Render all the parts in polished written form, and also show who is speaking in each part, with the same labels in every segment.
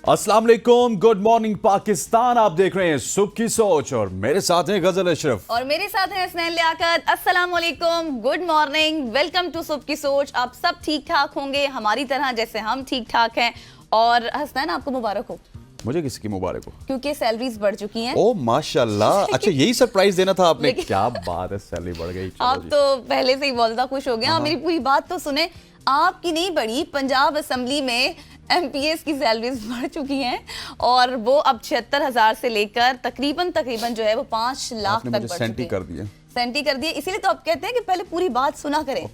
Speaker 1: अस्सलाम वालेकुम, good morning Pakistan. आप देख रहे हैं सुबह की सोच और मेरे साथ हैं गजल अशरफ
Speaker 2: और मेरे साथ हैं हसनैन लियाकत। अस्सलाम वालेकुम, गुड मॉर्निंग, वेलकम टू सुबह की सोच। आप सब ठीक ठाक होंगे हमारी तरह जैसे हम ठीक ठाक हैं। और हसनैन आपको मुबारक हो।
Speaker 1: मुझे किसकी मुबारक हो?
Speaker 2: क्योंकि सैलरीज बढ़ चुकी हैं।
Speaker 1: ओ माशाल्लाह, अच्छा यही सरप्राइज देना था आपने। क्या बात है, सैलरी बढ़ गई।
Speaker 2: आप तो पहले से ही बहुत ज्यादा खुश हो गए। हाँ, मेरी पूरी बात तो सुने। आपकी नहीं बढ़ी, पंजाब असेंबली में एमपीएस की सैलरीज बढ़ चुकी हैं और वो अब 76,000 से लेकर तकरीबन जो है वो 5 लाख तक बढ़ चुकी है।
Speaker 1: कर दिया
Speaker 2: सेंटी कर दिए। इसीलिए तो आप कहते हैं कि पहले पूरी बात सुना करें।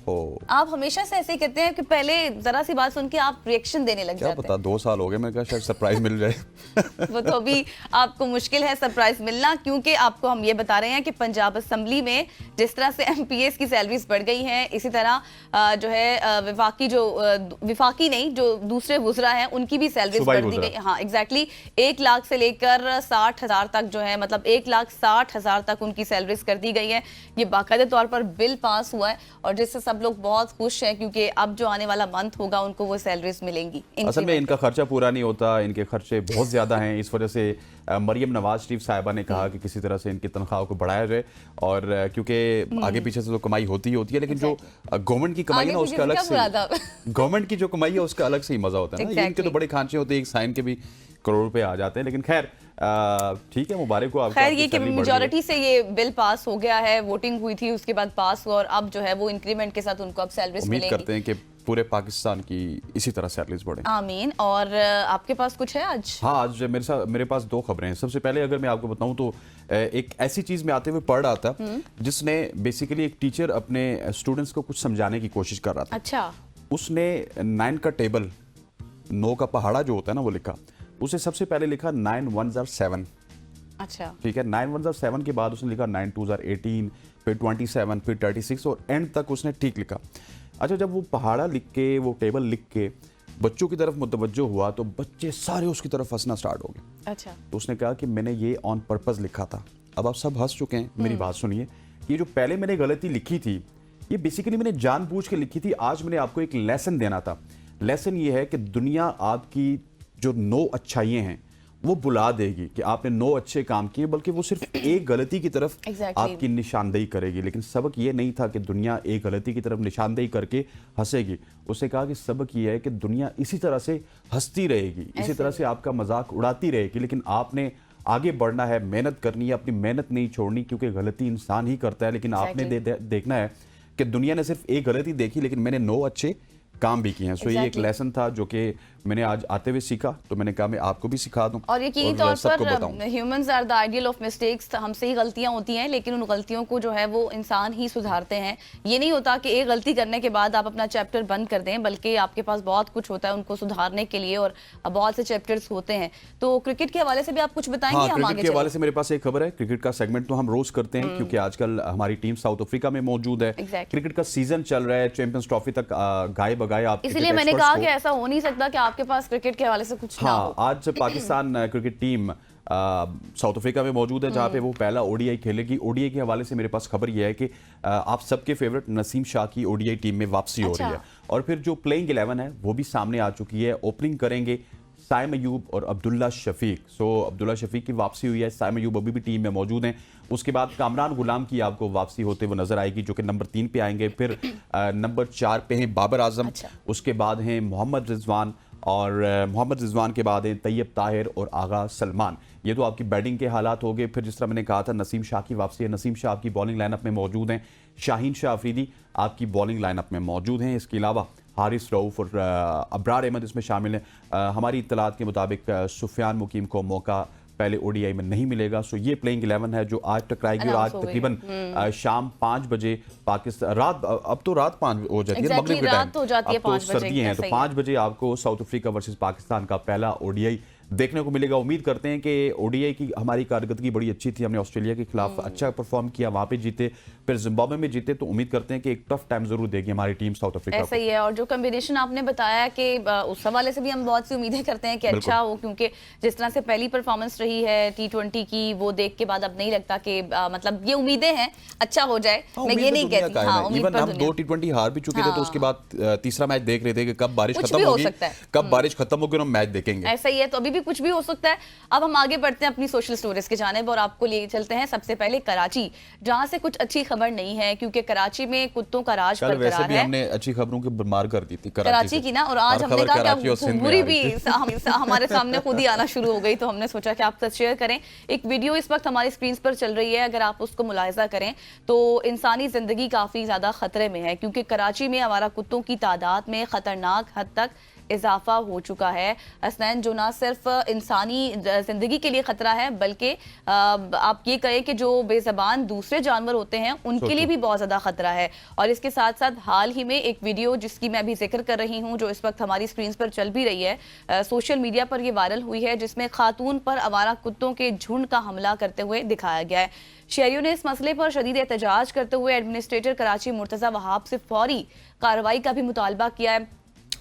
Speaker 2: आप हमेशा से ऐसे ही कहते हैं कि पहले जरा सी बात सुन के आप रिएक्शन देने लग जाते हैं।
Speaker 1: क्या पता 2 साल हो गए, मैं कहा शायद सरप्राइज मिल जाए।
Speaker 2: वो तो अभी आपको मुश्किल है सरप्राइज मिलना, क्योंकि आपको हम ये बता रहे हैं कि पंजाब असेंबली में जिस तरह से एमपीएस की सैलरीज बढ़ गई हैं, इसी तरह जो है विफाकी नहीं जो दूसरे वुज़रा हैं उनकी भी सैलरीज बढ़ दी गई। हाँ एग्जैक्टली, 1 लाख से लेकर 60,000 तक जो है, मतलब 1,60,000 तक उनकी सैलरीज कर दी गई है। ये बाकायदे तौर पर बिल पास हुआ है और जिससे सब लोग बहुत खुश हैं, क्योंकि अब जो आने वाला मंथ होगा उनको वो सैलरीज मिलेंगी।
Speaker 1: असल में इनका खर्चा पूरा नहीं होता, इनके खर्चे बहुत ज्यादा हैं। इस वजह से मरियम नवाज शरीफ साहिबा ने कहा कि किसी तरह से इनकी तनख्वाह को बढ़ाया जाए। और क्योंकि आगे पीछे से तो कमाई होती ही होती है, लेकिन जो गवर्नमेंट की कमाई है ना उसका अलग से, गवर्नमेंट की जो कमाई है उसका अलग से ही मजा होता है ना। इनके तो बड़े खांचे होते हैं, एक साइन के भी करोड़ रुपए आ जाते हैं। लेकिन खैर ठीक है, मुबारक हो आपको।
Speaker 2: खैर ये कि मेजॉरिटी से ये बिल पास हो गया है, वोटिंग हुई थी उसके बाद पास हुआ और अब जो है वो इंक्रीमेंट के साथ उनको अब सैलरीज मिलेंगी।
Speaker 1: उम्मीद करते हैं कि पूरे पाकिस्तान की इसी तरह सैलरीज बढ़े।
Speaker 2: आमीन। और आपके पास कुछ है आज?
Speaker 1: हाँ, आज मेरे पास 2 खबरें हैं। सबसे पहले अगर मैं आपको बताऊं तो एक ऐसी चीज में आते हुए पढ़ रहा था जिसने बेसिकली एक टीचर अपने स्टूडेंट्स को कुछ समझाने की कोशिश कर रहा था।
Speaker 2: अच्छा।
Speaker 1: उसने 9 का टेबल, 9 का पहाड़ा जो होता है ना वो लिखा। उसे सबसे पहले लिखा 9 1s are 7।
Speaker 2: अच्छा
Speaker 1: ठीक है, 9 1s are 7 के बाद उसने लिखा 9 2s are 18, फिर 27, फिर 36 और एंड तक उसने ठीक लिखा। अच्छा, जब वो पहाड़ा लिख के, वो टेबल लिख के बच्चों की तरफ मुतवज्जो हुआ तो बच्चे सारे उसकी तरफ हंसना स्टार्ट हो गए।
Speaker 2: अच्छा।
Speaker 1: तो उसने कहा कि मैंने ये ऑन पर्पस लिखा था। अब आप सब हंस चुके हैं। मेरी बात सुनिए, ये जो पहले मैंने गलती लिखी थी ये बेसिकली मैंने जानबूझ के लिखी थी। आज मैंने आपको एक लेसन देना था। लेसन ये है कि दुनिया आपकी जो 9 अच्छाइयाँ हैं वो बुला देगी कि आपने 9 अच्छे काम किए, बल्कि वो सिर्फ एक गलती की तरफ आपकी निशानदेही करेगी। लेकिन सबक ये नहीं था कि दुनिया एक गलती की तरफ निशानदेही करके हंसेगी। उसने कहा कि सबक ये है कि दुनिया इसी तरह से हंसती रहेगी, इसी तरह से आपका मजाक उड़ाती रहेगी। लेकिन आपने आगे बढ़ना है, मेहनत करनी है, अपनी मेहनत नहीं छोड़नी, क्योंकि गलती इंसान ही करता है। लेकिन आपने देखना है कि दुनिया ने सिर्फ एक गलती देखी, लेकिन मैंने 9 अच्छे काम भी किए हैं। सो ये एक लेसन था जो कि मैंने आज आते हुए सीखा, तो मैंने कहा मैं आपको भी सिखा दूं।
Speaker 2: और यकीनी तौर पर humans are the ideal of mistakes. हमसे ही गलतियां होती हैं, लेकिन उन गलतियों को जो है वो इंसान ही सुधारते हैं। ये नहीं होता कि एक गलती करने के बाद आप अपना चैप्टर बंद कर दें, बल्कि आपके पास बहुत कुछ होता है उनको सुधारने के लिए और बहुत से चैप्टर्स होते हैं। तो क्रिकेट के हवाले से भी आप कुछ बताएंगे?
Speaker 1: हाँ, क्रिकेट के हवाले से मेरे पास एक खबर है। क्रिकेट का सेगमेंट तो हम रोज करते हैं क्योंकि आजकल हमारी टीम साउथ अफ्रीका में मौजूद है। क्रिकेट का सीजन चल रहा है, चैंपियंस ट्रॉफी तक गाए बगाए आप।
Speaker 2: इसलिए मैंने कहा कि ऐसा हो नहीं सकता कि आपके पास क्रिकेट के हवाले से कुछ ना हो।
Speaker 1: आज Pakistan cricket team south Africa में मौजूद है, जहां पे वो पहला ओडीआई खेलेगी। ओडीआई के हवाले से मेरे पास खबर यह है कि आप सबके फेवरेट नसीम शाह की ओडीआई टीम में वापसी हो रही है। और फिर जो प्लेइंग 11 है वो भी सामने आ चुकी है। ओपनिंग करेंगे साइम अयूब और अब्दुल्ला शफीक। सो अब्दुल्ला शफीक की वापसी हुई है, साइम अयूब अभी भी टीम में मौजूद हैं। उसके बाद कामरान गुलाम की आपको वापसी होते हुए नजर आएगी, जो कि नंबर 3 पे आएंगे। फिर नंबर 4 पे हैं बाबर आजम। उसके बाद हैं मोहम्मद रिजवान, और मोहम्मद रिजवान के बाद हैं तैयब ताहिर और आगा सलमान। ये तो आपकी बैटिंग के हालात हो गए। फिर जिस तरह मैंने कहा था नसीम शाह की वापसी है, नसीम शाह आपकी बॉलिंग लाइनअप में मौजूद हैं। शाहीन शाह अफरीदी आपकी बॉलिंग लाइनअप में मौजूद हैं। इसके अलावा हारिस रऊफ और अब्रार अहमद इसमें शामिल हैं। हमारी इत्तलात के मुताबिक सुफियान मुकीम को मौका पहले ओडीआई में नहीं मिलेगा। सो ये प्लेइंग 11 है जो आज टकराएगी और आज तकरीबन शाम 5 बजे पाकिस्तान अब तो रात 5 हो जाती है, मगरिब के टाइम, अब तो सर्दियां हैं, तो 5 बजे आपको साउथ अफ्रीका वर्सेस पाकिस्तान का पहला ओडीआई देखने को मिलेगा। उम्मीद करते हैं कि ओडीआई की हमारी कारकर्दगी बड़ी अच्छी थी। हमने ऑस्ट्रेलिया के खिलाफ अच्छा परफॉर्म किया, वहां पे जीते, फिर जिम्बाब्वे में जीते। तो उम्मीद करते हैं कि एक टफ टाइम जरूर देगी हमारी टीम साउथ अफ्रीका को।
Speaker 2: ऐसा ही है। और जो कॉम्बिनेशन आपने बताया कि उस हवाले से भी हम बहुत सी उम्मीदें करते हैं कि अच्छा हो, क्योंकि जिस तरह से पहली परफॉर्मेंस रही है T20 की, वो देख के बाद अब नहीं लगता कि मतलब ये उम्मीदें हैं अच्छा हो जाए। मैं ये नहीं कहती,
Speaker 1: इवन हम 2 T20 हार भी चुके थे, तो उसके बाद तीसरा मैच देख रहे थे कि कब बारिश खत्म होगी, कब बारिश खत्म होगी और हम मैच देखेंगे।
Speaker 2: ऐसा ही है। तो अभी भी कुछ भी हो सकता है। अब हम आगे बढ़ते हैं अपनी सोशल स्टोरीज की जानिब और आपको ले चलते हैं सबसे पहले कराची, जहां से कुछ अच्छी खबर नहीं है क्योंकि कराची में कुत्तों का राज
Speaker 1: कल वैसे
Speaker 2: बरकरार
Speaker 1: भी
Speaker 2: है।
Speaker 1: हमने अच्छी खबरों की भरमार कर दी थी
Speaker 2: कराची की ना, और आज
Speaker 1: हर
Speaker 2: हमने
Speaker 1: खबर
Speaker 2: कहा
Speaker 1: कराची
Speaker 2: कि
Speaker 1: और सिंध में
Speaker 2: बुरी
Speaker 1: आ रही
Speaker 2: भी
Speaker 1: थी।
Speaker 2: हमारे सामने खुद ही आना शुरू हो गई, तो हमने सोचा कि आपके साथ शेयर करें। एक वीडियो इस वक्त हमारी स्क्रीन पर चल रही है, अगर आप उसको मुलाहिजा करें तो इंसानी जिंदगी काफी ज्यादा खतरे में है क्योंकि कराची में आवारा कुत्तों की तादाद में खतरनाक हद तक इजाफा हो चुका है। हसनैन, जो ना सिर्फ इंसानी जिंदगी के लिए खतरा है बल्कि आप ये कहें कि जो बेजबान दूसरे जानवर होते हैं उनके लिए भी बहुत ज्यादा खतरा है। और इसके साथ साथ हाल ही में एक वीडियो जिसकी मैं अभी जिक्र कर रही हूं, जो इस वक्त हमारी स्क्रीन पर चल भी रही है, सोशल मीडिया पर ये वायरल हुई है, जिसमें खातून पर आवारा कुत्तों के झुंड का हमला करते हुए दिखाया गया है। शहरियों ने इस मसले पर शदीद एहतजाज करते हुए एडमिनिस्ट्रेटर कराची मुर्तजा वहाब से फौरी कार्रवाई का भी मुतालबा किया है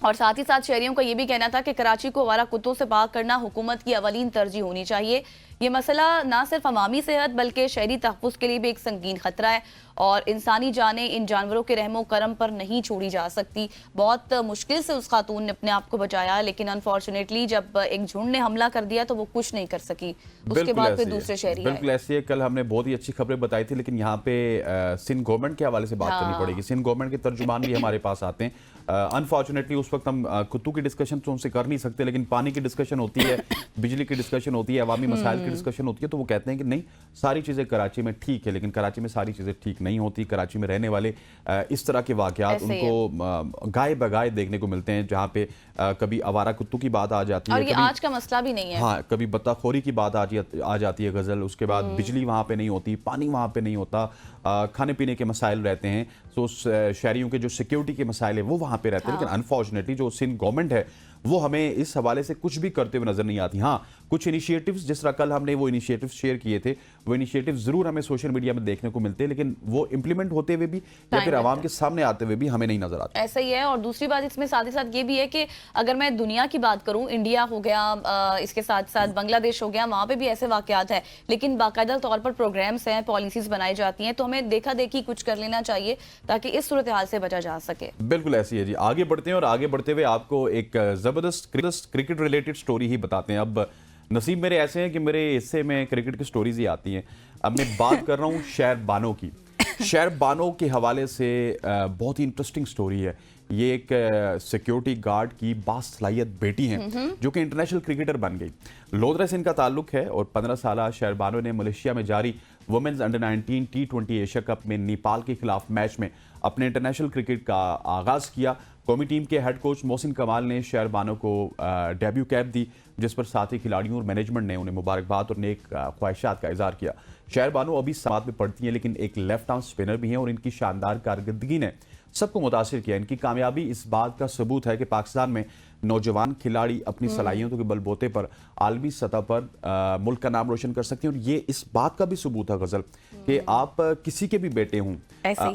Speaker 2: और साथ ही साथ शहरियों का यह भी कहना था कि कराची को आवारा कुत्तों से पाक करना हुकूमत की अवलीन तरजीह होनी चाहिए। ये मसला ना सिर्फ अवामी सेहत बल्कि शहरी तहफ़्फ़ुज़ के लिए भी एक संगीन खतरा है और इंसानी जानें इन जानवरों के रहमो करम पर नहीं छोड़ी जा सकती। बहुत मुश्किल से उस खातून ने अपने आप को बचाया, लेकिन अनफॉर्चुनेटली जब एक झुंड ने हमला कर दिया तो वो कुछ नहीं कर सकी। उसके बाद फिर दूसरे शहरी
Speaker 1: बिल्कुल ऐसी है। कल हमने बहुत ही अच्छी खबरें बताई थी, लेकिन यहाँ पे सिंध गवर्नमेंट के हवाले से बात करनी पड़ेगी। सिंध गवर्नमेंट के तर्जुमान भी हमारे पास आते हैं। अनफॉर्चुनेटली उस वक्त हम कुत्तों की डिस्कशन तो उनसे कर नहीं सकते, लेकिन पानी की डिस्कशन होती है, बिजली की डिस्कशन होती है, अवामी मसाइल की डिस्कशन होती है, तो वो कहते हैं कि नहीं, सारी चीज़ें कराची में ठीक है, लेकिन कराची में सारी चीज़ें ठीक नहीं होती। कराची में रहने वाले इस तरह के वाकयात उनको गाय बगाए देखने को मिलते हैं, जहाँ पे कभी आवारा कुत्तों की बात आ जाती है,
Speaker 2: और ये आज का मसला भी नहीं है।
Speaker 1: हाँ, कभी बत्ताखोरी की बात आ जाती है गजल, उसके बाद बिजली वहाँ पे नहीं होती, पानी वहाँ पे नहीं होता, खाने पीने के मसाइल रहते हैं, तो शहरियों के जो सिक्योरिटी के मसाइल है वो वहाँ पे रहते हैं। लेकिन अनफॉर्चुनेटली जो सिंध गवर्नमेंट है वो हमें इस हवाले से कुछ भी करते हुए नजर नहीं आती। हाँ, कुछ इनिशिएटिव्स, जिस तरह कल हमने वो इनिशिएटिव्स शेयर किए थे, वो इनिशिएटिव्स जरूर हमें सोशल मीडिया में देखने को मिलते हैं, लेकिन वो इंप्लीमेंट होते हुए भी या फिर आवाम के सामने आते हुए भी हमें नहीं नजर आता।
Speaker 2: ऐसा ही है। और दूसरी बात इसमें साथ ही साथ ये भी है कि अगर मैं दुनिया की बात करूं, इंडिया हो गया, इसके साथ साथ बांग्लादेश हो गया, वहां पे भी ऐसे वाकयात हैं, लेकिन बाकायदा तौर पर प्रोग्राम्स हैं, पॉलिसीज बनाई जाती हैं, तो हमें देखा देखी कुछ कर लेना चाहिए ताकि इस सूरत हाल से बचा जा सके।
Speaker 1: बिल्कुल ऐसी है जी। आगे बढ़ते हैं और आगे बढ़ते हुए आपको एक जबरदस्त क्रिकेट रिलेटेड स्टोरी ही बताते हैं। अब नसीब मेरे ऐसे हैं कि मेरे हिस्से में क्रिकेट की स्टोरीज ही आती हैं। अब मैं बात कर रहा हूँ शहर बानो की। शहर बानो के हवाले से बहुत ही इंटरेस्टिंग स्टोरी है। ये एक सिक्योरिटी गार्ड की बासलाहियत बेटी हैं जो कि इंटरनेशनल क्रिकेटर बन गई। लोधरा से इनका ताल्लुक है और 15 साल शहर बानो ने मलेशिया में जारी women's under 19 T20 Asia cup में नेपाल के खिलाफ मैच में अपने इंटरनेशनल क्रिकेट का आगाज किया। कौमी टीम के हेड कोच मोहसिन कमाल ने शहर बानो को डेब्यू कैप दी, जिस पर साथी खिलाड़ियों और मैनेजमेंट ने उन्हें मुबारकबाद और नेक ख्वाहिशात का इजहार किया। शहर बानो अभी समात में पढ़ती हैं, लेकिन एक लेफ्ट आर्म स्पिनर भी हैं और इनकी शानदार कारकर्दगी ने सबको मुतासिर किया। इनकी कामयाबी इस बात का सबूत है कि पाकिस्तान में नौजवान खिलाड़ी अपनी सलाहियतों के बलबूते पर आलमी सतह पर मुल्क का नाम रोशन कर सकते हैं। और ये इस बात का भी सबूत है गजल कि आप किसी के भी बेटे हों,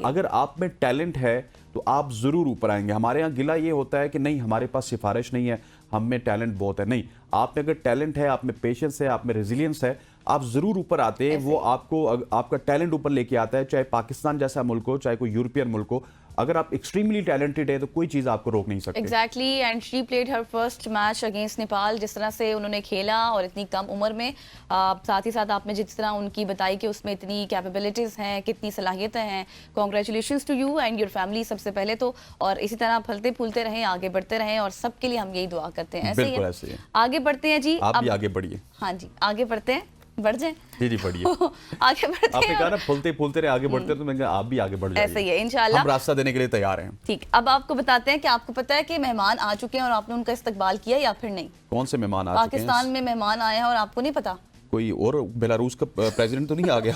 Speaker 1: अगर आप में टैलेंट है तो आप जरूर ऊपर आएंगे। हमारे यहाँ गिला ये होता है कि नहीं, हमारे पास सिफारिश नहीं है, हम में टैलेंट बहुत है। नहीं, आप में अगर टैलेंट है, आप में पेशेंस है, आप में रेजिलियंस है, आप जरूर ऊपर आते हैं। वो आपको आपका टैलेंट ऊपर लेके आता है, चाहे पाकिस्तान जैसा मुल्क हो, चाहे कोई यूरोपियन मुल्क हो। अगर आप एक्सट्रीमली टैलेंटेड है तो कोई चीज आपको रोक नहीं सकती।
Speaker 2: Exactly, and she played her first match against Nepal. जिस तरह से उन्होंने खेला और इतनी कम उम्र में, साथ ही साथ आपने जिस तरह उनकी बताई कि उसमें इतनी कैपेबिलिटीज हैं, कितनी सलाहियतें हैं, congratulations to you and your family सबसे पहले तो। और इसी तरह फलते फूलते रहें, आगे बढ़ते रहें, और सबके लिए हम यही दुआ करते हैं। ऐसे ही आगे बढ़ते हैं जी,
Speaker 1: आप भी आगे बढ़िए।
Speaker 2: हाँ जी, आगे बढ़ते हैं, बढ़ जाए
Speaker 1: जी बढ़िए।
Speaker 2: आगे बढ़ते हैं।
Speaker 1: आपने कहा ना फूलते फूलते रहे, आगे बढ़ते हैं, तो मैंने कहा आप भी आगे बढ़ जाइए।
Speaker 2: ऐसे ही है, इंशाल्लाह
Speaker 1: हम रास्ता देने के लिए तैयार हैं।
Speaker 2: ठीक, अब आपको बताते हैं कि आपको पता है कि मेहमान आ चुके हैं और आपने उनका इस्तकबाल किया या फिर नहीं?
Speaker 1: कौन से मेहमान आ चुके हैं?
Speaker 2: पाकिस्तान में मेहमान आए हैं और आपको नहीं पता?
Speaker 1: कोई और बेलारूस का प्रेसिडेंट तो नहीं आ गया?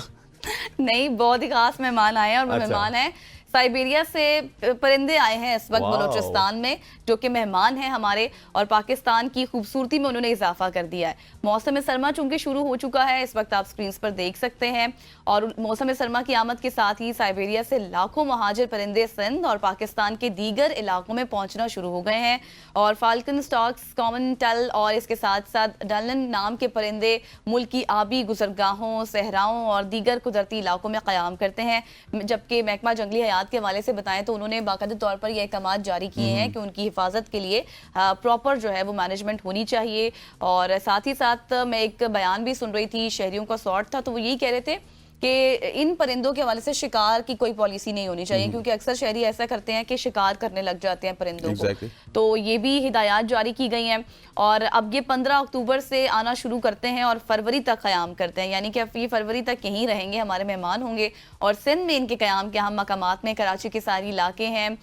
Speaker 2: नहीं, बहुत ही खास मेहमान आए हैं और वो मेहमान है साइबेरिया से परिंदे आए हैं इस वक्त बलूचिस्तान में, जो कि मेहमान हैं हमारे, और पाकिस्तान की खूबसूरती में उन्होंने इजाफा कर दिया है। मौसम सरमा चूंकि शुरू हो चुका है, इस वक्त आप स्क्रीन पर देख सकते हैं, और मौसम सरमा की आमद के साथ ही साइबेरिया से लाखों महाजिर परिंदे सिंध और पाकिस्तान के दीगर इलाकों में पहुंचना शुरू हो गए हैं। और फाल्कन, स्टॉक्स, कॉमन टल और इसके साथ साथ डलन नाम के परिंदे मुल्क की आबी गुजरगाहों, सहराओं और दीगर कुदरती इलाकों में क़याम करते हैं, जबकि महकमा जंगली हयात हालात के हवाले से बताएं तो उन्होंने बाकायदा तौर पर ये अहकाम जारी किए हैं कि उनकी हिफाजत के लिए प्रॉपर जो है वो मैनेजमेंट होनी चाहिए। और साथ ही साथ मैं एक बयान भी सुन रही थी, शहरियों का सॉर्ट था, तो वो यही कह रहे थे कि इन परिंदों के हवाले से शिकार की कोई पॉलिसी नहीं होनी चाहिए, क्योंकि अक्सर शहरी ऐसा करते हैं कि शिकार करने लग जाते हैं परिंदों को। तो ये भी हिदायत जारी की गई हैं और अब ये 15 अक्टूबर से आना शुरू करते हैं और फरवरी तक क़याम करते हैं, यानी कि अब ये फरवरी तक यहीं रहेंगे, हमारे मेहमान होंगे। और सिंध में इनके क़याम के अहम मकामात में कराची के सारे इलाके हैं,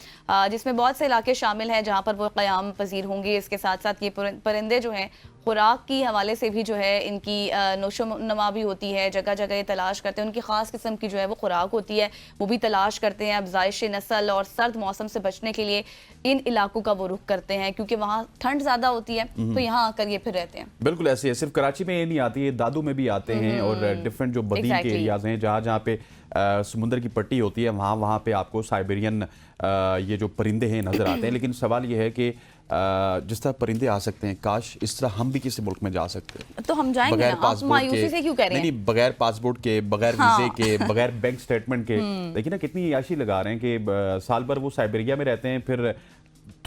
Speaker 2: जिसमें बहुत से इलाके शामिल हैं जहाँ पर वो क़याम पजीर होंगे। इसके साथ साथ ये परिंदे जो हैं खुराक की हवाले से भी जो है इनकी नोशोनमा भी होती है, जगह जगह ये तलाश करते हैं, उनकी ख़ास किस्म की जो है वो खुराक होती है, वो भी तलाश करते हैं। अफजाइश नस्ल और सर्द मौसम से बचने के लिए इन इलाकों का वो रुख करते हैं, क्योंकि वहाँ ठंड ज़्यादा होती है, तो यहाँ आकर ये फिर रहते हैं।
Speaker 1: बिल्कुल ऐसे है, सिर्फ कराची में ये नहीं आती है, दादू में भी आते हैं और डिफरेंट जो बदी के एरियाज हैं जहाँ जहाँ पे समुद्र की पट्टी होती है वहाँ पे आपको साइबेरियन ये जो परिंदे हैं नज़र आते हैं। लेकिन सवाल ये है कि जिस तरह परिंदे आ सकते हैं, काश इस तरह हम भी किसी मुल्क में जा सकते हैं।
Speaker 2: तो हम जाएंगे
Speaker 1: बगैर
Speaker 2: ना, आप मायूसी से क्यों कह रहे हैं?
Speaker 1: नहीं, बगैर पासपोर्ट के, बगैर वीजे के, बगैर बैंक स्टेटमेंट के। देखिए ना कितनी याशी लगा रहे हैं कि साल भर वो साइबेरिया में रहते हैं, फिर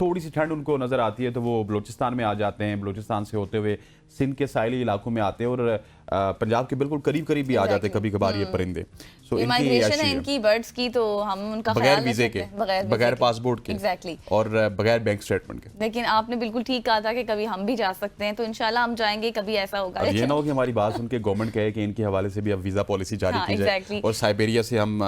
Speaker 1: थोड़ी सी ठंड उनको नजर आती है तो वो बलूचिस्तान में आ जाते हैं, बलूचिस्तान से होते हुए सिंध के साहिली इलाकों में आते हैं और पंजाब के बिल्कुल करीब करीब भी आ जाते हैं कभी कभार ये परिंदे। सो
Speaker 2: माइग्रेशन है इनकी बर्ड्स की, तो हम उनका
Speaker 1: बगैर वीजे के, बगैर पासपोर्ट के
Speaker 2: एग्जैक्टली
Speaker 1: और बगैर बैंक स्टेटमेंट के।
Speaker 2: लेकिन आपने बिल्कुल ठीक कहा था कि कभी हम भी जा सकते हैं, तो इंशाल्लाह हम जाएंगे, कभी ऐसा होगा।
Speaker 1: अब ये ना हो कि हमारी बात सुन के गवरमेंट कहे कि इनके हवाले से भी अब वीजा पॉलिसी जारी की जाए और साइबेरिया से हम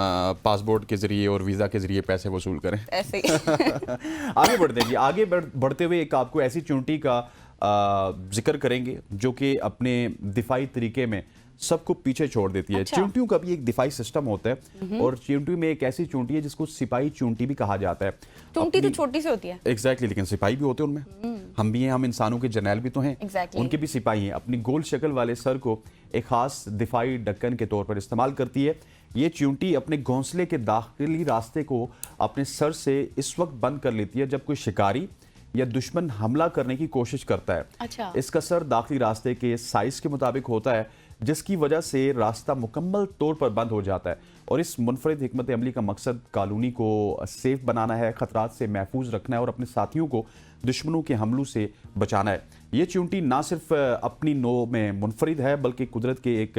Speaker 1: पासपोर्ट के जरिए और वीजा के जरिए पैसे वसूल करें।
Speaker 2: ऐसे
Speaker 1: आगे बढ़ते हैं, आगे बढ़ते हुए एक आपको ऐसी चुनटी का जिक्र करेंगे जो कि अपने दिफाई तरीके में सबको पीछे छोड़ देती है। चींटियों का भी एक दिफाई सिस्टम होता है और चींटी में एक ऐसी चूंटी है जिसको सिपाही चूंटी भी कहा जाता है।
Speaker 2: चूंटी तो छोटी सी होती है
Speaker 1: एग्जैक्टली, लेकिन सिपाही भी होते हैं उनमें। हम भी हैं, हम इंसानों के जर्नैल भी तो हैं, उनके भी सिपाही हैं। अपनी गोल शक्ल वाले सर को एक खास दिफाई ढक्कन के तौर पर इस्तेमाल करती है। ये चींटी अपने घोंसले के दाखिली रास्ते को अपने सर से इस वक्त बंद कर लेती है जब कोई शिकारी या दुश्मन हमला करने की कोशिश करता है।
Speaker 2: अच्छा।
Speaker 1: इसका सर दाखिली रास्ते के साइज के मुताबिक होता है, जिसकी वजह से रास्ता मुकम्मल तौर पर बंद हो जाता है। और इस मुनफरिद हिकमत अमली का मकसद कॉलोनी को सेफ बनाना है, खतरात से महफूज रखना है और अपने साथियों को दुश्मनों के हमलों से बचाना है। ये चींटी ना सिर्फ अपनी नौ में मुनफरिद है बल्कि कुदरत के एक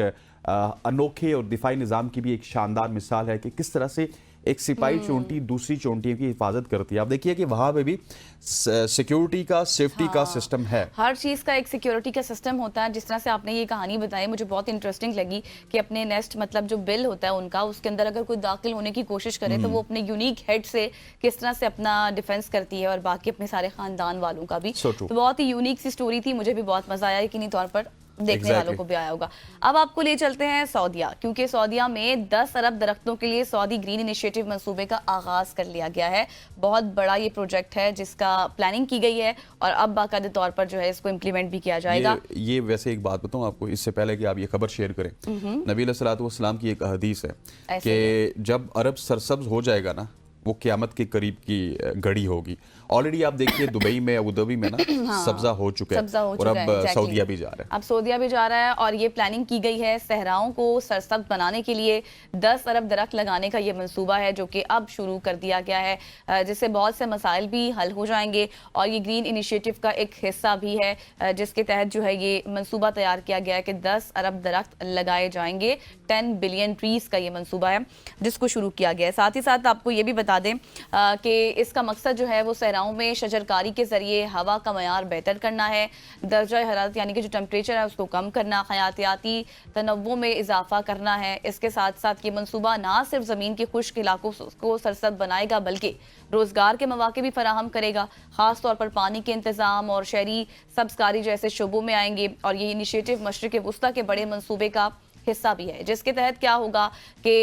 Speaker 1: अनोखे और दिफाई निज़ाम की भी एक शानदार मिसाल है कि किस तरह से एक सिपाही चोंटी दूसरी चोंटियों की हिफाजत करती है। आप देखिए कि वहां पे भी सिक्योरिटी का, सेफ्टी का सिस्टम है।
Speaker 2: हर चीज का एक सिक्योरिटी का सिस्टम होता है। जिस तरह से आपने ये कहानी बताई मुझे बहुत इंटरेस्टिंग लगी कि अपने नेस्ट मतलब जो बिल होता है उनका, उसके अंदर अगर कोई दाखिल होने की कोशिश करे तो वो अपने यूनिक हेड से किस तरह से अपना डिफेंस करती है और बाकी अपने सारे खानदान वालों का भी। तो बहुत ही यूनिक सी स्टोरी थी, मुझे भी बहुत मजा आया, यकीनी तौर पर देखने वालों को भी आया होगा। अब आपको ले चलते हैं सऊदीया, क्योंकि सऊदीया में 10 अरब दरख्तों के लिए सऊदी ग्रीन इनिशिएटिव मंसूबे का आगाज कर लिया गया है। बहुत बड़ा ये प्रोजेक्ट है जिसका प्लानिंग की गई है और अब बाकायदे तौर पर जो है इसको इम्प्लीमेंट भी किया जाएगा।
Speaker 1: ये वैसे एक बात बताऊं आपको, इससे पहले कि आप ये खबर शेयर करें, नबी अलैहिस्सलातु वस्सलाम की एक हदीस है कि जब अरब सरसब्ज हो जाएगा ना, वो क़यामत के करीब की घड़ी होगी। ऑलरेडी आप देखिए दुबई में, अबू धाबी में ना सब्जा हो चुका है और अब सऊदीया भी जा रहा है।
Speaker 2: अब सऊदीया भी जा रहा है और ये प्लानिंग की गई है सहराओं को सरसब्ज बनाने के लिए 10 अरब दरख्त लगाने का ये मंसूबा है जो कि अब शुरू कर दिया गया है, जिससे बहुत से मसाइल भी हल हो जाएंगे और ये ग्रीन इनिशिएटिव का एक हिस्सा भी है, जिसके तहत जो है ये मंसूबा तैयार किया गया है कि 10 अरब दरख्त लगाए जाएंगे। 10 बिलियन ट्रीज का ये मंसूबा है जिसको शुरू किया गया है। साथ ही साथ आपको ये भी बता दें कि इसका मकसद जो है वो सहराओं में शजरकारी के जरिए हवा का मयार बेहतर करना है, दर्जा हरारत यानी कि जो टेम्परेचर है उसको कम करना, हयातियाती तनव्वुर में इजाफा करना है। इसके साथ साथ ये मंसूबा ना सिर्फ ज़मीन के खुश्क इलाकों को सरसब्ज बनाएगा बल्कि रोजगार के मौके भी फराहम करेगा, खास तौर पर पानी के इंतजाम और शहरी सब्जकारी जैसे शोबों में आएंगे। और ये इनिशिएटिव मशरिक वुस्ता के बड़े मंसूबे का हिस्सा भी है, जिसके तहत क्या होगा कि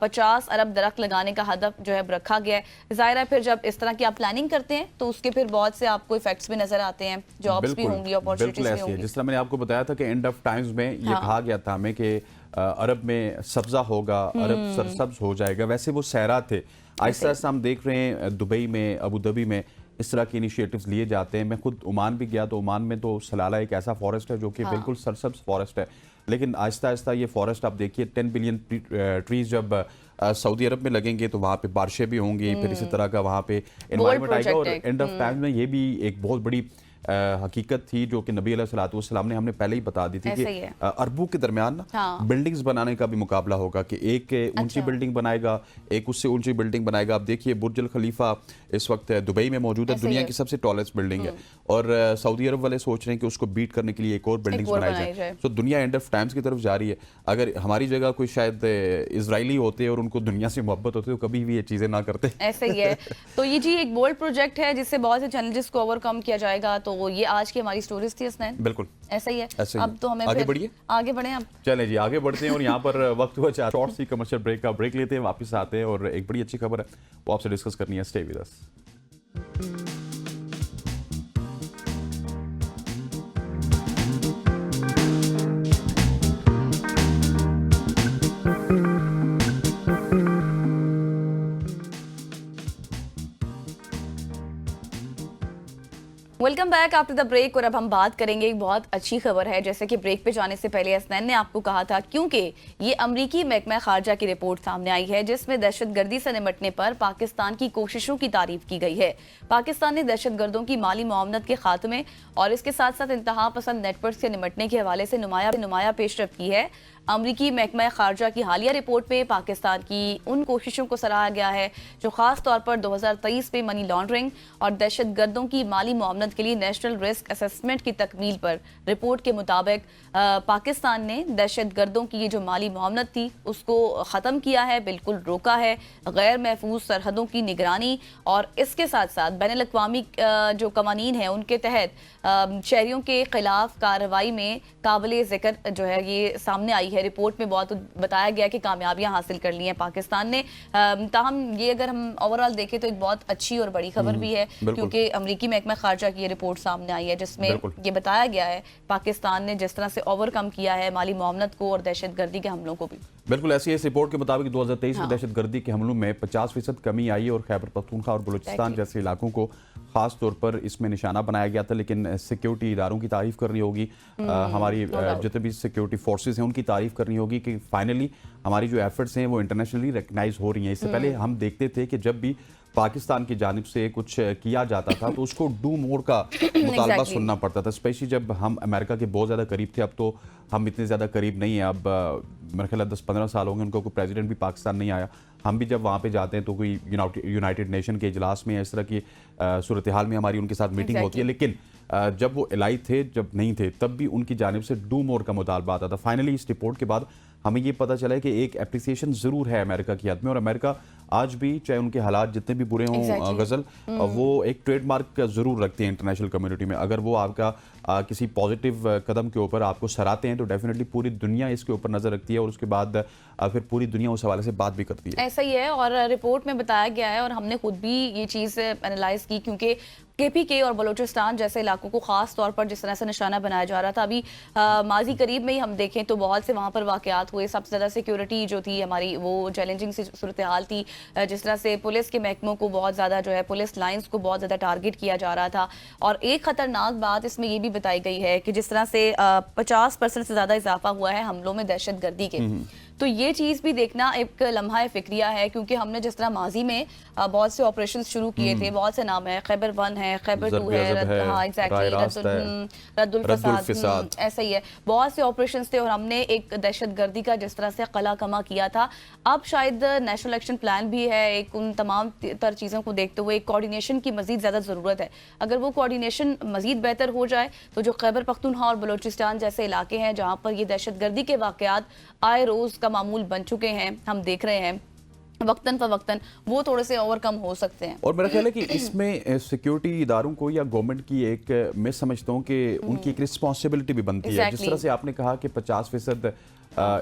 Speaker 2: 50 अरब दरख्त लगाने का हदफ जो है रखा गया है। जाहिर है फिर जब इस तरह की आप प्लानिंग करते हैं तो उसके फिर बहुत से आपको इफेक्ट्स भी नजर आते हैं, जॉब्स भी होंगी, अपॉर्चुनिटीज भी होंगी।
Speaker 1: जिस तरह मैंने आपको बताया था कि एंड ऑफ टाइम्स में ये कहा गया था हमें कि अरब में सब्जा होगा, अरब सरसब्ज हो जाएगा, वैसे वो सहरा थे। आहिस्ता आहिस्ता हम देख रहे हैं दुबई में, अबू धाबी में इस तरह के इनिशिएटिव्स लिए जाते हैं। मैं खुद ओमान भी गया तो ओमान में तो सलाला एक ऐसा फॉरेस्ट है जो कि बिल्कुल सरसब्ज फॉरेस्ट है, लेकिन आहिस्ता आहिस्ता ये फॉरेस्ट आप देखिए 10 बिलियन ट्रीज जब सऊदी अरब में लगेंगे तो वहाँ पे बारिशें भी होंगी, फिर इसी तरह का वहाँ पे एनवायरनमेंट आएगा। और
Speaker 2: project है।
Speaker 1: एंड ऑफ टाइम में ये भी एक बहुत बड़ी हकीकत थी जो कि नबी अलैहिस्सलाम ने हमने पहले ही बता दी थी
Speaker 2: ऐसा
Speaker 1: कि
Speaker 2: ही है।
Speaker 1: अरबों के दरमियान ना
Speaker 2: हाँ।
Speaker 1: बिल्डिंग्स बनाने का भी मुकाबला होगा कि एक ऊंची
Speaker 2: अच्छा।
Speaker 1: बिल्डिंग बनाएगा, एक उससे ऊंची बिल्डिंग बनाएगा। आप देखिए बुर्ज अल खलीफा इस वक्त दुबई में मौजूद है,
Speaker 2: ऐसा ही
Speaker 1: दुनिया
Speaker 2: है।
Speaker 1: की सबसे टॉलेस्ट बिल्डिंग है, और सऊदी अरब वाले सोच रहे हैं कि उसको बीट करने के लिए एक और बिल्डिंग्स
Speaker 2: और
Speaker 1: बनाई
Speaker 2: बनाई
Speaker 1: जाए।
Speaker 2: जाए।
Speaker 1: तो दुनिया एंड ऑफ टाइम्स की तरफ जा रही है। अगर हमारी जगह कोई शायद इजरायली होते और उनको दुनिया से मोहब्बत होती तो कभी भी ये चीज़ें ना करते।
Speaker 2: ऐसा ही है। तो ये जी एक बोल्ड प्रोजेक्ट है जिससे बहुत से चैलेंजेस को ओवरकम किया जाएगा। तो ये आज की हमारी स्टोरीज थी हसनैन।
Speaker 1: बिल्कुल
Speaker 2: ऐसा ही है।
Speaker 1: ऐसे ही
Speaker 2: अब तो हमें
Speaker 1: आगे
Speaker 2: फिर
Speaker 1: बढ़िए।
Speaker 2: आगे बढ़े अब।
Speaker 1: चलें जी आगे बढ़ते हैं, और यहाँ पर वक्त हुआ शॉर्ट सी कमर्शियल ब्रेक का। ब्रेक लेते हैं, वापस आते हैं और एक बड़ी अच्छी खबर है वो आपसे डिस्कस करनी है। Stay with us.
Speaker 2: Welcome back after the break. और अब हम बात करेंगे, एक बहुत अच्छी खबर है। जैसे कि ब्रेक पे जाने से पहले हसनैन ने आपको कहा था, क्योंकि ये अमरीकी महकमा खारजा की रिपोर्ट सामने आई है जिसमें दहशतगर्दी से निपटने पर पाकिस्तान की कोशिशों की तारीफ की गई है। पाकिस्तान ने दहशतगर्दों की माली मुआवनत के खात्मे और इसके साथ साथ इंतहा पसंद नेटवर्क से निपटने के हवाले से नुमाया पेशरफ की है। अमरीकी महकमा खारजा की हालिया रिपोर्ट में पाकिस्तान की उन कोशिशों को सराहा गया है जो खास तौर पर 2023 में मनी लॉन्ड्रिंग और दहशतगर्दों की माली मुआवनत के लिए नेशनल रिस्क असेसमेंट की तकमील पर। रिपोर्ट के मुताबिक पाकिस्तान ने दहशतगर्दों की ये जो माली मुआवनत थी उसको ख़त्म किया है, बिल्कुल रोका है। गैर महफूज सरहदों की निगरानी और इसके साथ साथ बैनुल अक़वामी जो कवानीन हैं उनके तहत शहरियों के खिलाफ कार्रवाई में काबिल ज़िक्र जो है ये सामने आई है। रिपोर्ट में बहुत बताया गया कि कामयाबियां हासिल कर ली हैं पाकिस्तान ने। ताहम ये अगर हम ओवरऑल देखें तो एक बहुत अच्छी और बड़ी खबर भी है, क्योंकि अमरीकी महकमा खारजा की ये रिपोर्ट सामने आई है जिसमें ये बताया गया है पाकिस्तान ने जिस तरह से ओवरकम किया है माली मुआवनत को और दहशतगर्दी के हमलों को भी।
Speaker 1: बिल्कुल ऐसी है। इस रिपोर्ट के मुताबिक 2023 में दहशतगर्दी के हमलों में 50% कमी आई और खैबर पख्तूनख्वा और बलूचिस्तान जैसे इलाकों को खास तौर पर इसमें निशाना बनाया गया था। लेकिन सिक्योरिटी इदारों की तारीफ करनी होगी, हमारी जितने भी सिक्योरिटी फोर्सेस हैं उनकी तारीफ करनी होगी कि फाइनली हमारी जो एफर्ट्स हैं वो इंटरनेशनली रिकग्नाइज हो रही हैं। इससे पहले हम देखते थे कि जब भी पाकिस्तान की जानिब से कुछ किया जाता था तो उसको डू मोर का मुतालबा सुनना पड़ता था, स्पेशली जब हम अमेरिका के बहुत ज़्यादा करीब थे। अब तो हम इतने ज़्यादा करीब नहीं हैं। अब मेरे ख्याल 10-15 साल होंगे उनको कोई प्रेसिडेंट भी पाकिस्तान नहीं आया। हम भी जब वहाँ पे जाते हैं तो कोई यूनाइटेड नेशन के इजलास में इस तरह की सूरत हाल में हमारी उनके साथ मीटिंग होती है। लेकिन जब वो एलाई थे, जब नहीं थे, तब भी उनकी जानिब से डू मोर का मुतालबा आता था। फाइनली इस रिपोर्ट के बाद हमें ये पता चला है कि एक एप्रिसिएशन ज़रूर है अमेरिका की हद में, और अमेरिका आज भी चाहे उनके हालात जितने भी बुरे हों गज़ल, वो एक ट्रेडमार्क ज़रूर रखते हैं इंटरनेशनल कम्युनिटी में। अगर वो आपका किसी पॉजिटिव कदम के ऊपर आपको सराहते हैं तो डेफिनेटली पूरी दुनिया इसके ऊपर नज़र रखती है और उसके बाद फिर पूरी दुनिया उस हवाले से बात भी करती है।
Speaker 2: ऐसा ही है। और रिपोर्ट में बताया गया है और हमने खुद भी ये चीज़ एनालाइज की, क्योंकि KPK और बलूचिस्तान जैसे इलाकों को खास तौर पर जिस तरह से निशाना बनाया जा रहा था, अभी माजी करीब में ही हम देखें तो बहुत से वहाँ पर वाक़यात हुए। सबसे ज़्यादा सिक्योरिटी जो थी हमारी वो चैलेंजिंग सी सूरत हाल थी, जिस तरह से पुलिस के महकमों को बहुत ज़्यादा जो है पुलिस लाइंस को बहुत ज़्यादा टारगेट किया जा रहा था। और एक ख़तरनाक बात इसमें ये भी बताई गई है कि जिस तरह से 50% से ज़्यादा इजाफा हुआ है हमलों में दहशतगर्दी के। तो ये चीज़ भी देखना एक लम्हा फिक्रिया है, क्योंकि हमने जिस तरह माजी में बहुत से ऑपरेशन शुरू किए थे, बहुत से नाम है, खैबर 1 है, खैबर 2 है, हाँ एग्जैक्टली, रद्दुल फसाद, ऐसा ही है, बहुत से ऑपरेशन थे। और हमने एक दहशतगर्दी का जिस तरह से कला कमा किया था, अब शायद नेशनल एक्शन प्लान भी है। एक उन तमाम तर चीज़ों को देखते हुए कोऑर्डिनेशन की मजीद ज़्यादा ज़रूरत है। अगर वो कोऑर्डिनेशन मजीद बेहतर हो जाए तो जो खैबर पख्तूनख्वा और बलूचिस्तान जैसे इलाके हैं जहाँ पर ये दहशतगर्दी के वाक़यात आए रोज़ का मामूल बन चुके हैं, हम देख रहे हैं वक्तन फवक्तन, वो थोड़े से ओवरकम हो सकते हैं।
Speaker 1: और मेरा ख्याल है कि इसमें सिक्योरिटी इदारों को या गवर्नमेंट की एक मैं समझता हूँ कि उनकी एक रिस्पॉन्सिबिलिटी भी बनती है। जिस तरह से आपने कहा कि 50%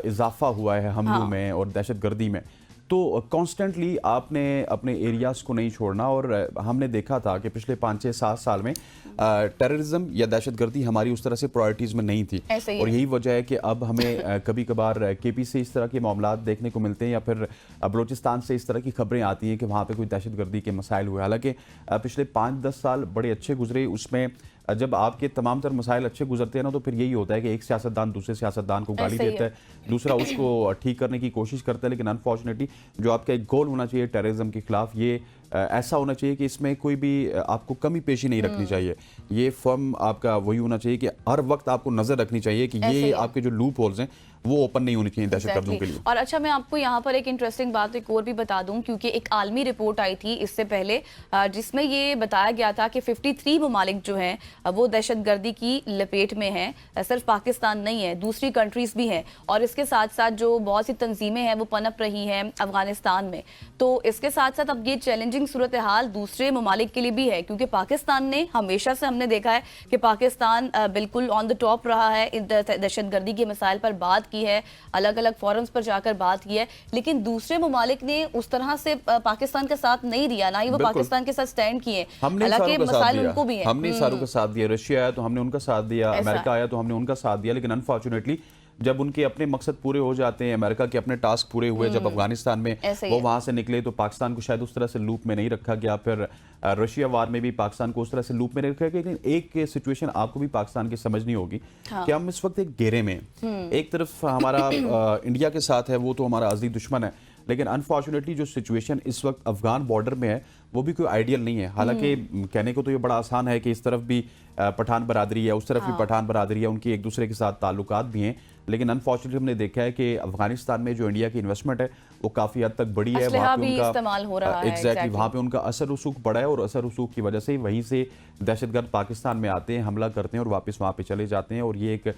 Speaker 1: इजाफा हुआ है हमलों में और दहशतगर्दी में, तो कॉन्स्टेंटली आपने अपने एरियाज़ को नहीं छोड़ना। और हमने देखा था कि पिछले 5-6-7 साल में टेररिज्म या दहशतगर्दी हमारी उस तरह से प्रायोरिटीज़ में नहीं थी, और यही वजह है कि अब हमें कभी कभार KP से इस तरह के मामलात देखने को मिलते हैं या फिर बलूचिस्तान से इस तरह की खबरें आती हैं कि वहाँ पे कोई दहशतगर्दी के मसाइल हुए। हालांकि पिछले 5-10 साल बड़े अच्छे गुजरे, उसमें जब आपके तमाम तर मसाइल अच्छे गुजरते हैं ना, तो फिर यही होता है कि एक सियासतदान दूसरे सियासतदान को गाली
Speaker 2: ऐसे ही
Speaker 1: देता है, दूसरा उसको ठीक करने की कोशिश करता है। लेकिन अनफॉर्चुनेटली जो आपका एक गोल होना चाहिए टेररिज्म के खिलाफ, ये ऐसा होना चाहिए कि इसमें कोई भी आपको कमी पेशी नहीं रखनी चाहिए। ये फर्म आपका वही होना चाहिए कि हर वक्त आपको नजर रखनी चाहिए कि
Speaker 2: ऐसे
Speaker 1: ये
Speaker 2: ही।
Speaker 1: आपके जो लूप होल्स हैं वो ओपन नहीं होनी चाहिए दहशतगर्दों के लिए।
Speaker 2: और अच्छा, मैं आपको यहाँ पर एक इंटरेस्टिंग बात एक और भी बता दूं, क्योंकि एक आलमी रिपोर्ट आई थी इससे पहले जिसमें ये बताया गया था कि 53 ममालिक जो हैं वो दहशतगर्दी की लपेट में हैं। सिर्फ पाकिस्तान नहीं है, दूसरी कंट्रीज भी हैं, और इसके साथ साथ जो बहुत सी तंजीमें हैं वो पनप रही हैं अफगानिस्तान में। तो इसके साथ साथ अब ये चैलेंजिंग सूरत हाल दूसरे ममालिक के लिए भी है, क्योंकि पाकिस्तान ने हमेशा से हमने देखा है कि पाकिस्तान बिल्कुल ऑन द टॉप रहा है, दहशतगर्दी के मसाइल पर बात की है, अलग अलग फोरम्स पर जाकर बात की है। लेकिन दूसरे ममालिक ने उस तरह से पाकिस्तान का साथ नहीं दिया, ना ही वो पाकिस्तान के साथ स्टैंड किए। हालांकि मसाइल उनको भी है।
Speaker 1: हमने सारों का साथ दिया, रशिया आया तो हमने उनका साथ दिया, अमेरिका आया तो हमने उनका साथ दिया। लेकिन अनफॉर्चुनेटली जब उनके अपने मकसद पूरे हो जाते हैं, अमेरिका के अपने टास्क पूरे हुए, जब अफगानिस्तान में वो वहां से निकले, तो पाकिस्तान को शायद उस तरह से लूप में नहीं रखा गया। फिर रशिया वार में भी पाकिस्तान को उस तरह से लूप में नहीं रखा गया। लेकिन एक सिचुएशन आपको भी पाकिस्तान की समझनी होगी कि हम इस वक्त एक घेरे में, एक तरफ हमारा इंडिया के साथ है, वो तो हमारा अजीज दुश्मन है, लेकिन अनफॉर्चुनेटली जो सिचुएशन इस वक्त अफगान बॉर्डर में है वो भी कोई आइडियल नहीं है। हालांकि कहने को तो ये बड़ा आसान है कि इस तरफ भी पठान बरादरी है, उस तरफ भी पठान बरादरी है, उनकी एक दूसरे के साथ ताल्लुकात भी हैं। लेकिन अनफॉर्चुनेटली हमने देखा है कि अफगानिस्तान में जो इंडिया की इन्वेस्टमेंट है वो काफ़ी हद तक बड़ी है, वहाँ पे उनका
Speaker 2: इस्तेमाल हो रहा है।
Speaker 1: एग्जैक्टली वहाँ पे उनका असर रसूख बड़ा है, और असर रसूख की वजह से वहीं से दहशतगर्द पाकिस्तान में आते हैं, हमला करते हैं और वापस वहाँ पे चले जाते हैं। और ये एक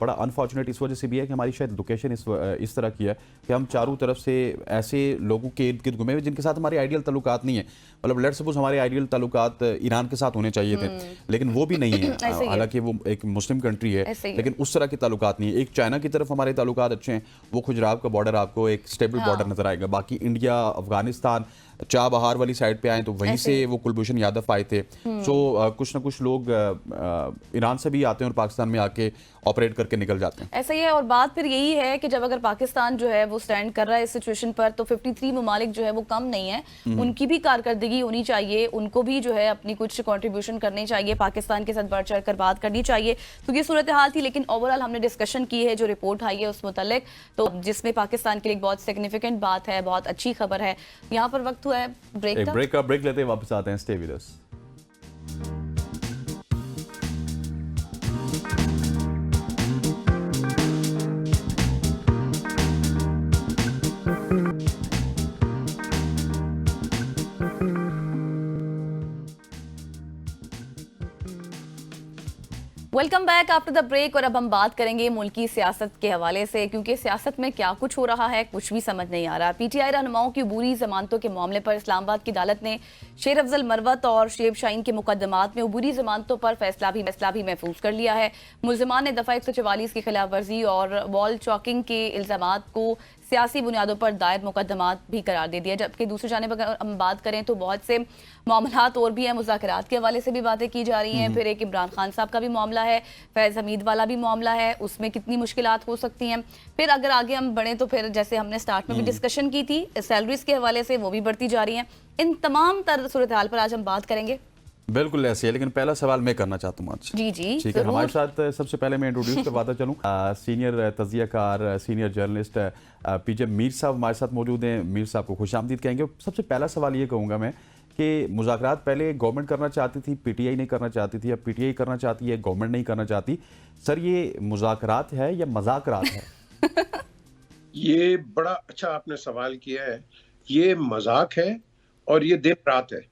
Speaker 1: बड़ा अनफॉर्चुनेट इस वजह से भी है कि हमारी शायद लोकेशन इस तरह की है कि हम चारों तरफ से ऐसे लोगों के इर्द गिर्द घूमे हुए जिनके साथ हमारे आइडियल ताल्लुकात नहीं है। मतलब लेट्स सपोज हमारे आइडियल ताल्लुकात ईरान के साथ होने चाहिए थे, लेकिन वो भी नहीं है। हालांकि वो एक मुस्लिम कंट्री है, लेकिन उस तरह के ताल्लुकात नहीं है। एक चाइना की तरफ हमारे ताल्लुकात अच्छे हैं, वो खुजराब का बॉर्डर आपको एक स्टेबल बॉर्डर नजर आएगा। बाकी इंडिया, अफगानिस्तान, चाबहार वाली साइड पे आए तो वहीं से वो कुलभूषण यादव आए थे। सो कुछ ना कुछ लोग ईरान से भी आते हैं और पाकिस्तान में आके ऑपरेट करके निकल जाते हैं।
Speaker 2: ऐसा ही है। और बात फिर यही है कि जब अगर पाकिस्तान जो है वो स्टैंड कर रहा है इस सिचुएशन पर, तो 53 ममालिक जो है वो कम नहीं है, उनकी भी कारकर्दगी होनी चाहिए, उनको भी जो है अपनी कुछ कंट्रीब्यूशन करनी चाहिए, पाकिस्तान के साथ बढ़ चढ़ कर बात करनी चाहिए। तो ये सूरत हाल थी। लेकिन ओवरऑल हमने डिस्कशन की है, जो रिपोर्ट आई है उस मुतालिक, तो जिसमें पाकिस्तान के लिए बहुत सिग्निफिकेंट बात है, बहुत अच्छी खबर है। यहाँ पर वक्त हुआ है ब्रेक
Speaker 1: लेते हैं, वापस आते हैं। Stay with us.
Speaker 2: Welcome back after the break. और अब हम बात करेंगे मुल्की सियासत के हवाले से, क्योंकि सियासत में क्या कुछ हो रहा है कुछ भी समझ नहीं आ रहा। पीटीआई रहनुमाओं की अबूरी जमानतों के मामले पर इस्लामाबाद की अदालत ने शेर अफजल मरवत और शेब शाहीन के मुकदमात में अबूरी जमानतों पर फैसला भी महफूज कर लिया है। मुलजिमान ने दफा 144 की खिलाफ वर्जी और वॉल चॉकिंग के इल्जामात को सियासी बुनियादों पर दायर मुकदमात भी करार दे दिया। जबकि दूसरी जानिब अगर हम बात करें तो बहुत से मामलात और भी हैं, मुज़ाकरात के हवाले से भी बातें की जा रही हैं। फिर एक इमरान खान साहब का भी मामला है, फैज़ हमीद वाला भी मामला है, उसमें कितनी मुश्किलात हो सकती हैं। फिर अगर आगे हम बढ़ें तो फिर जैसे हमने स्टार्ट में भी डिस्कशन की थी, सैलरीज के हवाले से वो भी बढ़ती जा रही हैं। इन तमाम तरह सूरत हाल पर आज हम बात करेंगे।
Speaker 1: बिल्कुल ऐसे है, लेकिन पहला सवाल मैं करना चाहता हूँ आज।
Speaker 2: जी जी
Speaker 1: ठीक है। हमारे साथ सबसे पहले मैं इंट्रोड्यूस करवाता चलूँ, सीनियर तजियाकार, सीनियर जर्नलिस्ट पीजे मीर साहब हमारे साथ मौजूद हैं। मीर साहब को खुशामदीद कहेंगे। सबसे पहला सवाल ये कहूँगा मैं कि मुज़ाकरात पहले गवर्नमेंट करना चाहती थी, पीटीआई नहीं करना चाहती थी, अब पीटीआई करना चाहती है, गवर्नमेंट नहीं करना चाहती। सर, ये मुज़ाकरात है या मजाकरात है?
Speaker 3: ये बड़ा अच्छा आपने सवाल किया है। ये मजाक है और ये दिन रात है,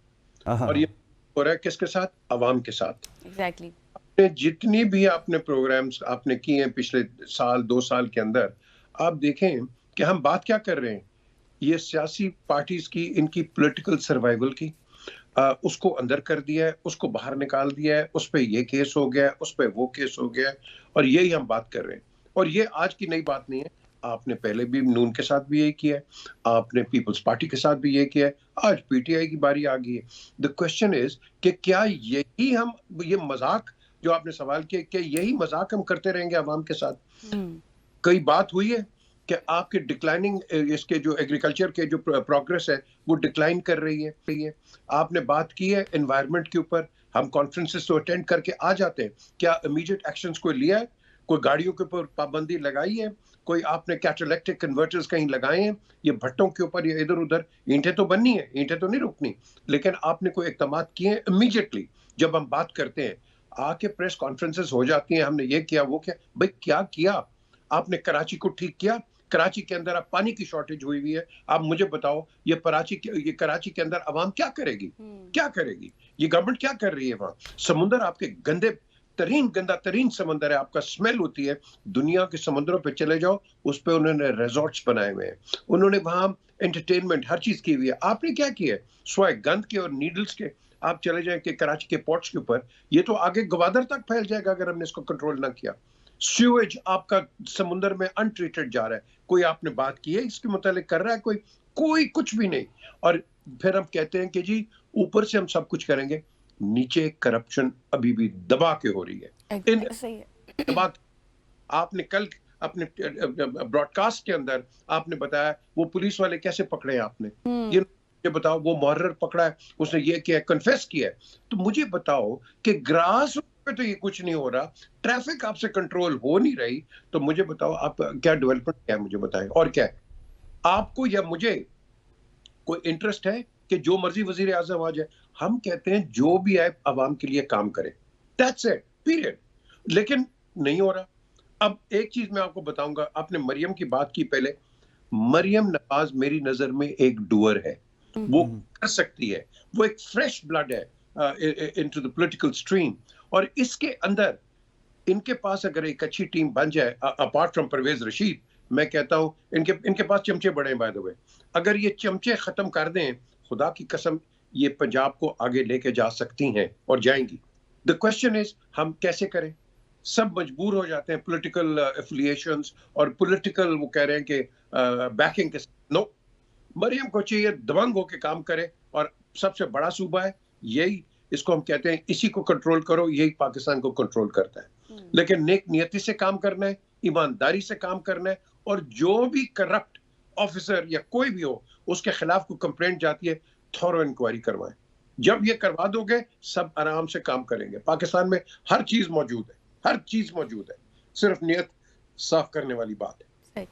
Speaker 3: और ये हो रहा है किसके साथ? अवाम के साथ।
Speaker 2: एग्जैक्टली।
Speaker 3: आपने जितनी भी आपने प्रोग्राम्स आपने किए हैं पिछले साल 2 साल के अंदर, आप देखें कि हम बात क्या कर रहे हैं। ये सियासी पार्टीज की, इनकी पॉलिटिकल सर्वाइवल की, उसको अंदर कर दिया है, उसको बाहर निकाल दिया है, उस पे ये केस हो गया है, उस पे वो केस हो गया है, और यही हम बात कर रहे हैं। और ये आज की नई बात नहीं है, आपने पहले भी नून के साथ भी यही किया है, आपने पीपल्स पार्टी के साथ भी यही किया है, आज पीटीआई की बारी आ गई है। द क्वेश्चन इज कि क्या यही हम, ये मजाक जो आपने सवाल किया, क्या यही मजाक हम करते रहेंगे अवाम के साथ? कई बात हुई है कि आपके डिक्लाइनिंग, इसके जो एग्रीकल्चर के जो प्रोग्रेस है वो डिक्लाइन कर रही है। आपने बात की है एनवायरनमेंट के ऊपर हम कॉन्फ्रेंसेस तो अटेंड करके आ जाते हैं, क्या इमीडिएट एक्शंस कोई लिया है? कोई गाड़ियों के ऊपर पाबंदी लगाई है? कोई आपने कैटालिटिक कन्वर्टर्स कहीं लगाए हैं? ये भट्टों के ऊपर या इधर उधर ईंटें तो बननी है, ईंटें तो नहीं रुकनी, लेकिन आपने कोई इकदाम किए हैं इमीडिएटली? जब हम बात करते हैं आके प्रेस कॉन्फ्रेंसेस हो जाती हैं, हमने ये किया वो किया, भाई क्या किया आपने? कराची को ठीक किया? कराची के अंदर अब पानी की शॉर्टेज हुई हुई है, आप मुझे बताओ ये कराची के अंदर आवाम क्या करेगी? क्या करेगी? ये गवर्नमेंट क्या कर रही है? वहां समुंदर आपके गंदा तरीन समंदर है, आपका स्मेल होती है। दुनिया के समुद्रों पे चले जाओ, उस पे उन्होंने रिजॉर्ट्स बनाए हुए हैं, उन्होंने वहां एंटरटेनमेंट हर चीज की हुई है। आपने क्या किया है? स्वाय गंद के और नीडल्स के आप चले जाए कि कराची के पोर्ट्स के ऊपर, ये तो आगे गवादर तक फैल जाएगा अगर हमने इसको कंट्रोल ना किया। सीवेज आपका समुद्र में अनट्रीटेड जा रहा है, कोई आपने बात की है इसके मुतालिक? कर रहा है कोई कुछ भी नहीं। और फिर हम कहते हैं कि जी ऊपर से हम सब कुछ करेंगे, नीचे करप्शन अभी भी दबा के हो रही है। इन
Speaker 2: सही है।
Speaker 3: बात आपने कल अपने ब्रॉडकास्ट के अंदर आपने बताया वो पुलिस वाले कैसे पकड़े आपने, ये बताओ। वो मुहर्रर पकड़ा है, उसने ये किया, कन्फेस किया है। तो मुझे बताओ कि ग्रास पे तो ये कुछ नहीं हो रहा, ट्रैफिक आपसे कंट्रोल हो नहीं रही, तो मुझे बताओ आप क्या डेवलपमेंट क्या है, मुझे बताएं। और क्या है आपको या मुझे कोई इंटरेस्ट है कि जो मर्जी वजीर आजम आ जाए? हम कहते हैं जो भी आए आवाम के लिए काम करे, दैट्स इट, पीरियड। लेकिन नहीं हो रहा। अब एक चीज मैं आपको बताऊंगा, आपने मरियम की बात की पहले। मरियम नवाज मेरी नजर में एक डूअर है, वो कर सकती है, वो एक फ्रेश ब्लड है इनटू द पॉलिटिकल स्ट्रीम। और इसके अंदर इनके पास अगर एक अच्छी टीम बन जाए, अपार्ट फ्रॉम परवेज रशीद, मैं कहता हूं इनके पास चमचे बड़े हैं बाय द वे। अगर ये चमचे खत्म कर दें, खुदा की कसम ये पंजाब को आगे लेके जा सकती हैं और जाएंगी। द क्वेश्चन इज हम कैसे करें? सब मजबूर हो जाते हैं पॉलिटिकल एफिलिएशंस और पॉलिटिकल, वो कह रहे हैं कि बैकिंग के। नो, मरियम को चाहिए दबंग होके काम करे, और सबसे बड़ा सूबा है यही, इसको हम कहते हैं इसी को कंट्रोल करो, यही पाकिस्तान को कंट्रोल करता है। लेकिन नेक नियति से काम करना है, ईमानदारी से काम करना है, और जो भी करप्ट ऑफिसर या कोई भी हो उसके खिलाफ कोई कंप्लेंट जाती है, थॉरो इंक्वायरी करवाएं। जब ये करवा दोगे सब आराम से काम करेंगे। पाकिस्तान में हर चीज मौजूद है, हर चीज मौजूद है, सिर्फ नियत साफ करने वाली बात है।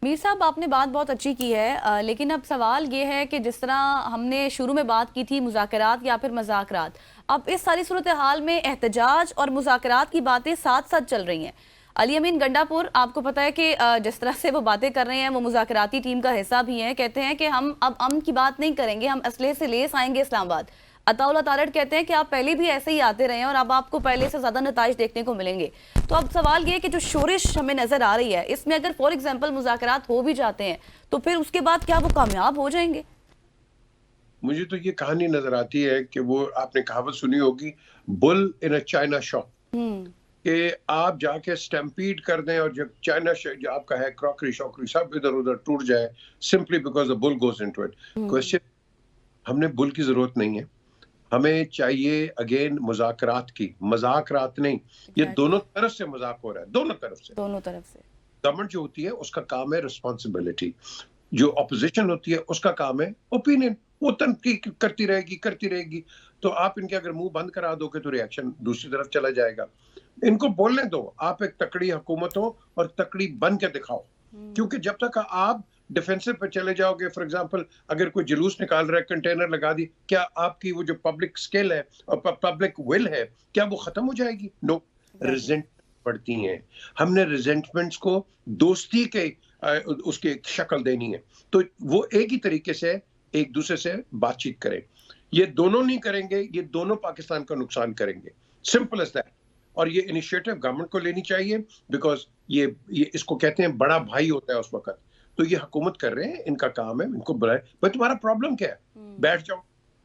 Speaker 2: मीर साहब आपने बात बहुत अच्छी की है, लेकिन अब सवाल ये है कि जिस तरह हमने शुरू में बात की थी मुज़ाकरात या फिर मज़ाकरात, अब इस सारी सूरत हाल में एहतजाज और मुज़ाकरात की बातें साथ साथ चल रही हैं। अली अमीन गंडापुर, आपको पता है कि जिस तरह से वो बातें कर रहे हैं, वो मुज़ाकराती टीम का हिस्सा भी हैं। कहते हैं कि हम अब अमन की बात नहीं करेंगे, हम असलहे से लेस आएंगे इस्लामाबाद। अताउल्लाह तारड़ कहते हैं कि आप पहले भी ऐसे ही आते रहे हैं और अब आपको पहले से ज़्यादा नताइज देखने को मिलेंगे। तो अब सवाल ये है कि जो शोरिश हमें नज़र आ रही है, इसमें अगर फॉर एग्जाम्पल मुज़ाकरात हो भी जाते हैं तो फिर उसके बाद क्या वो कामयाब हो जाएंगे?
Speaker 3: मुझे तो ये कहानी नजर आती है कि वो आपने कहावत सुनी होगी, bull in a China shop, कि आप जाके स्टैम्पीड कर दें और जब चाइना जो आपका है क्रॉकरी शॉकरी सब इधर उधर टूट जाए, simply because the bull goes into it. Question, हमने बुल की जरूरत नहीं है, हमें चाहिए अगेन मुज़ाकरात की, मजाकरात नहीं। ये दोनों तरफ से मजाक हो रहा है, दोनों तरफ से। गवर्नमेंट जो होती है उसका काम है रिस्पॉन्सिबिलिटी, जो ऑपोजिशन होती है उसका काम है ओपिनियन, वो तनकीद करती रहेगी। तो आप इनके अगर मुंह बंद करा दोगे तो रिएक्शन दूसरी तरफ चला जाएगा। इनको बोलने दो, आप एक तकड़ी हुकूमत हो और तकड़ी बन के दिखाओ, क्योंकि जब तक आप डिफेंसिव पे चले जाओगे, फॉर एग्जांपल अगर कोई जुलूस निकाल रहा है, कंटेनर लगा दी, क्या आपकी वो जो पब्लिक स्किल है और पब्लिक विल है, क्या वो खत्म हो जाएगी? नो, रिजेंट पड़ती हैं। हमने रिजेंटमेंट्स को दोस्ती के उसकी एक शक्ल देनी है, तो वो एक ही तरीके से एक दूसरे से बातचीत करें। ये दोनों नहीं करेंगे, ये दोनों पाकिस्तान का नुकसान करेंगे, सिंपल एज दैट। और ये इनिशिएटिव गवर्नमेंट को लेनी चाहिए, बिकॉज ये इसको कहते हैं बड़ा भाई होता है उस वक्त। तो ये हुकूमत कर रहे हैं, इनका काम है, इनको बुलाए, भाई तुम्हारा प्रॉब्लम क्या है, बैठ जाओ।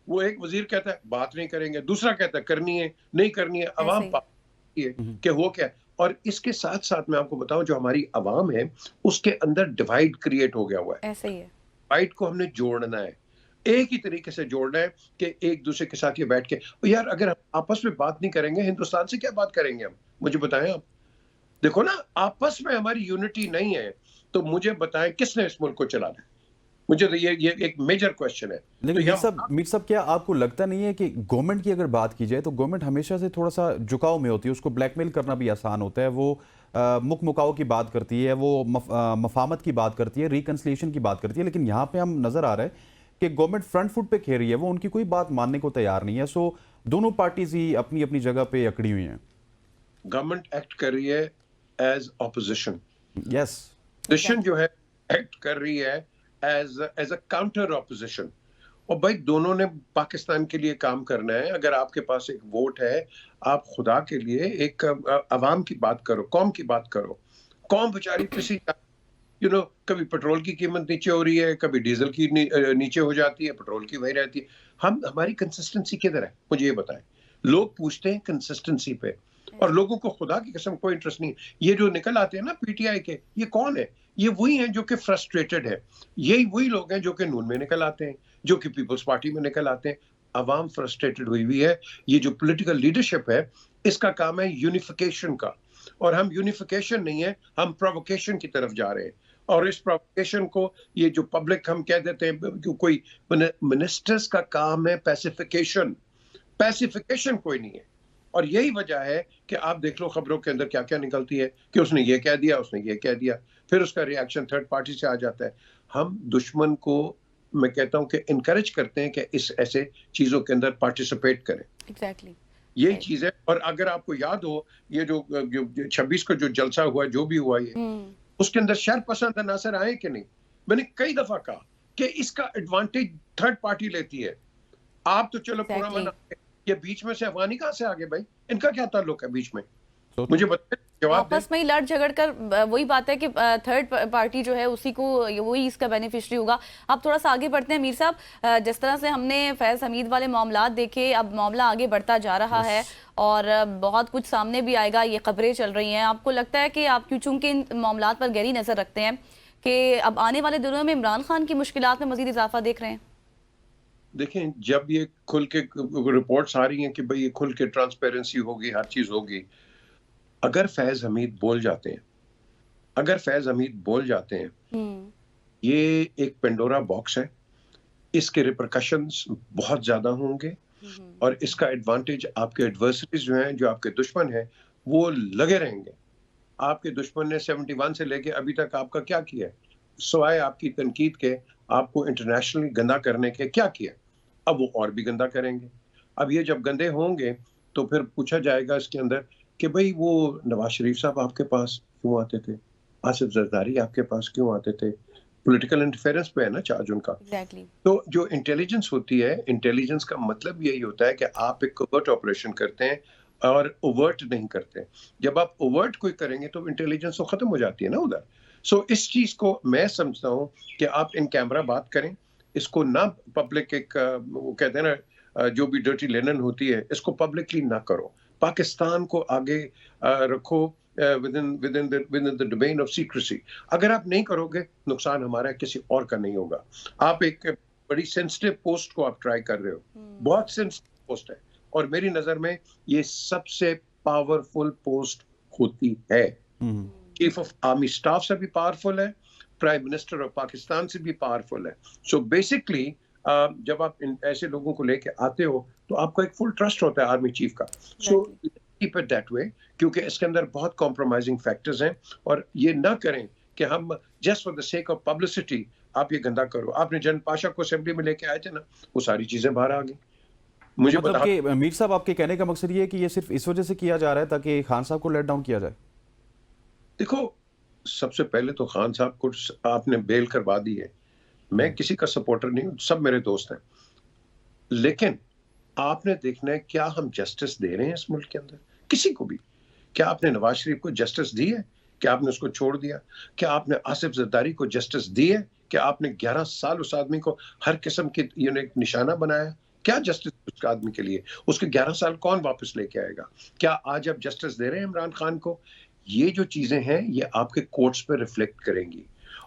Speaker 3: वो एक वजीर कहता है बात नहीं करेंगे, दूसरा कहता है करनी है, नहीं करनी है, अवाम पाती है कि वो क्या है। और इसके साथ साथ मैं आपको बताऊं, जो हमारी अवाम है उसके अंदर डिवाइड क्रिएट हो गया हुआ है।
Speaker 2: ऐसे ही है,
Speaker 3: डिवाइड को हमने जोड़ना है, एक ही तरीके से जोड़ना है कि एक दूसरे के साथ ये बैठ के, यार अगर हम आपस में बात नहीं करेंगे, हिंदुस्तान से क्या बात करेंगे हम? मुझे बताएं आप। देखो ना, आपस में हमारी यूनिटी नहीं है, तो मुझे बताएं किसने इस मुल्क को चलाना है? मुझे तो ये एक मेजर क्वेश्चन है।
Speaker 1: लेकिन
Speaker 3: तो
Speaker 1: मीर साहब क्या आपको लगता नहीं है कि गवर्नमेंट की अगर बात की जाए तो गवर्नमेंट हमेशा से थोड़ा सा झुकाव में होती है, उसको ब्लैकमेल करना भी आसान होता है, वो मुख मुकाओ की बात करती है, वो मफामत की बात करती है, रिकंसिलिएशन की बात करती है, लेकिन यहाँ पे हम नजर आ रहा है कि गवर्नमेंट फ्रंट फुट पे खेल रही है, वो उनकी कोई बात मानने को तैयार नहीं है। सो दोनों पार्टीज ही अपनी अपनी जगह पे अकड़ी हुई हैं।
Speaker 3: गवर्नमेंट एक्ट कर रही है एज ऑपोजिशन,
Speaker 1: यस,
Speaker 3: ऑपोजिशन जो है एक्ट कर रही है एज अ काउंटर ऑपोजिशन। और भाई दोनों ने पाकिस्तान के लिए काम करना है। अगर आपके पास एक वोट है, आप खुदा के लिए एक अवाम की बात करो, कौम की बात करो। कौम बेचारी पिसी, कभी पेट्रोल की कीमत नीचे हो रही है, कभी डीजल की नीचे हो जाती है, पेट्रोल की वही रहती है। हमारी कंसिस्टेंसी किधर है, मुझे ये बताएं। लोग पूछते हैं कंसिस्टेंसी पे, और लोगों को खुदा की कसम कोई इंटरेस्ट नहीं है। ये जो निकल आते हैं ना पीटीआई के, ये कौन है? ये वही हैं जो कि फ्रस्ट्रेटेड है। यही वही लोग हैं जो कि नून में निकल आते हैं, जो कि पीपल्स पार्टी में निकल आते हैं। अवाम फ्रस्ट्रेटेड हुई हुई है। ये जो पॉलिटिकल लीडरशिप है, इसका काम है यूनिफिकेशन का, और हम यूनिफिकेशन नहीं है, हम प्रोवोकेशन की तरफ जा रहे हैं। और इस प्रोवोकेशन को ये जो पब्लिक हम कह देते हैं, कोई मिनिस्टर्स का काम है पैसिफिकेशन, पैसिफिकेशन कोई नहीं है। और यही वजह है कि आप देख लो खबरों के अंदर क्या क्या निकलती है कि उसने ये कह दिया, उसने ये कह दिया, फिर उसका रिएक्शन थर्ड पार्टी से आ जाता है। हम दुश्मन को, मैं कहता हूं कि इनकरेज करते हैं कि इस ऐसे चीजों के अंदर पार्टिसिपेट करें।
Speaker 2: एग्जैक्टली,
Speaker 3: यही चीज है। और अगर आपको याद हो, ये जो 26 को जो जलसा हुआ, जो भी हुआ, ये उसके अंदर शर पसंद अनासर आए कि नहीं? मैंने कई दफा कहा कि इसका एडवांटेज थर्ड पार्टी लेती है। आप तो चलो पूरा मना, ये बीच में से अफगानी कहां से आ गए भाई? इनका क्या ताल्लुक है बीच में? मुझे बताइए, जवाब
Speaker 2: आपस में ही लड़ झगड़ कर वही बात है कि थर्ड पार्टी जो है उसी को, वही इसका बेनिफिशियरी होगा। अब थोड़ा सा आगे बढ़ते हैं मीर साहब। जिस तरह से हमने फैज हमीद वाले मामला देखे, अब मामला आगे बढ़ता जा रहा है और बहुत कुछ सामने भी आएगा, ये खबरें चल रही हैं। आपको लगता है कि आप चूंकि इन मामलात पर गहरी नजर रखते हैं कि अब आने वाले दिनों में इमरान खान की मुश्किलात में मजीद इजाफा देख रहे हैं?
Speaker 3: देखें, जब ये खुल के रिपोर्ट्स आ रही हैं कि भाई ये खुल के ट्रांसपेरेंसी होगी, हर चीज होगी, अगर फैज हमीद बोल जाते हैं, अगर फैज हमीद बोल जाते हैं, ये एक पेंडोरा बॉक्स है। इसके रिपरकशंस बहुत ज्यादा होंगे, और इसका एडवांटेज आपके एडवर्सरीज जो हैं, जो आपके दुश्मन हैं, वो लगे रहेंगे। आपके दुश्मन ने 71 से लेके अभी तक आपका क्या किया है? सिवाय आपकी तनकीद के, आपको इंटरनेशनली गंदा करने के क्या किया? अब वो और भी गंदा करेंगे। अब ये जब गंदे होंगे तो फिर पूछा जाएगा इसके अंदर कि भाई वो नवाज शरीफ साहब आपके पास क्यों आते थे, आसिफ जरदारी आपके पास क्यों आते थे? पॉलिटिकल इंटरफेरेंस पे है ना चार्ज उनका।
Speaker 2: Exactly.
Speaker 3: तो जो इंटेलिजेंस होती है, इंटेलिजेंस का मतलब यही होता है कि आप एक कोवर्ट ऑपरेशन करते हैं और ओवर्ट नहीं करते। जब आप ओवर्ट कोई करेंगे तो इंटेलिजेंस तो खत्म हो जाती है ना उधर। सो इस चीज को मैं समझता हूं कि आप इन कैमरा बात करें, इसको ना पब्लिक, एक वो कहते हैं ना, जो भी डर्टी लेनन होती है, इसको पब्लिकली ना करो। पाकिस्तान को आगे रखो within the domain of secrecy। अगर आप नहीं करोगे, नुकसान हमारा किसी और का नहीं होगा। आप एक बड़ी सेंसिटिव पोस्ट को आप ट्राई कर रहे हो, बहुत सेंसिटिव पोस्ट है, और मेरी नजर में ये सबसे पावरफुल पोस्ट होती है। चीफ ऑफ आर्मी स्टाफ से भी पावरफुल है, प्राइम मिनिस्टर ऑफ पाकिस्तान से भी पावरफुल है। सो बेसिकली जब आप ऐसे लोगों को लेके आते हो तो आपको एक फुल ट्रस्ट होता है आर्मी चीफ का। So keep it that way, क्योंकि इसके अंदर बहुत कॉम्प्रोमाइजिंग फैक्टर्स हैं, और ये ना करें कि हम just for the sake of publicity आप ये गंदा करो। आपने जन पाशा को असेंबली में लेके आए थे ना, वो सारी चीजें बाहर आ गई। मुझे
Speaker 1: मतलब कि मीर साहब आपके कहने का मकसद ये है कि ये सिर्फ इस वजह से किया जा रहा है ताकि खान साहब को लेट डाउन किया जाए?
Speaker 3: देखो, सबसे पहले तो खान साहब को आपने बेल करवा दी है। मैं किसी का सपोर्टर नहीं हूं, सब मेरे दोस्त हैं, लेकिन आपने देखना है क्या हम जस्टिस दे रहे हैं इस मुल्क के अंदर किसी को भी। क्या आपने नवाज शरीफ को जस्टिस दी है? क्या आपने उसको छोड़ दिया? क्या आपने आसिफ जरदारी को जस्टिस दी है? क्या आपने 11 साल उस आदमी को हर किस्म की एक निशाना बनाया? क्या जस्टिस उस आदमी के लिए? उसके 11 साल कौन वापस लेके आएगा? क्या आज आप जस्टिस दे रहे हैं इमरान खान को? ये जो चीजें हैं ये आपके कोर्ट्स पे रिफ्लेक्ट करेंगी,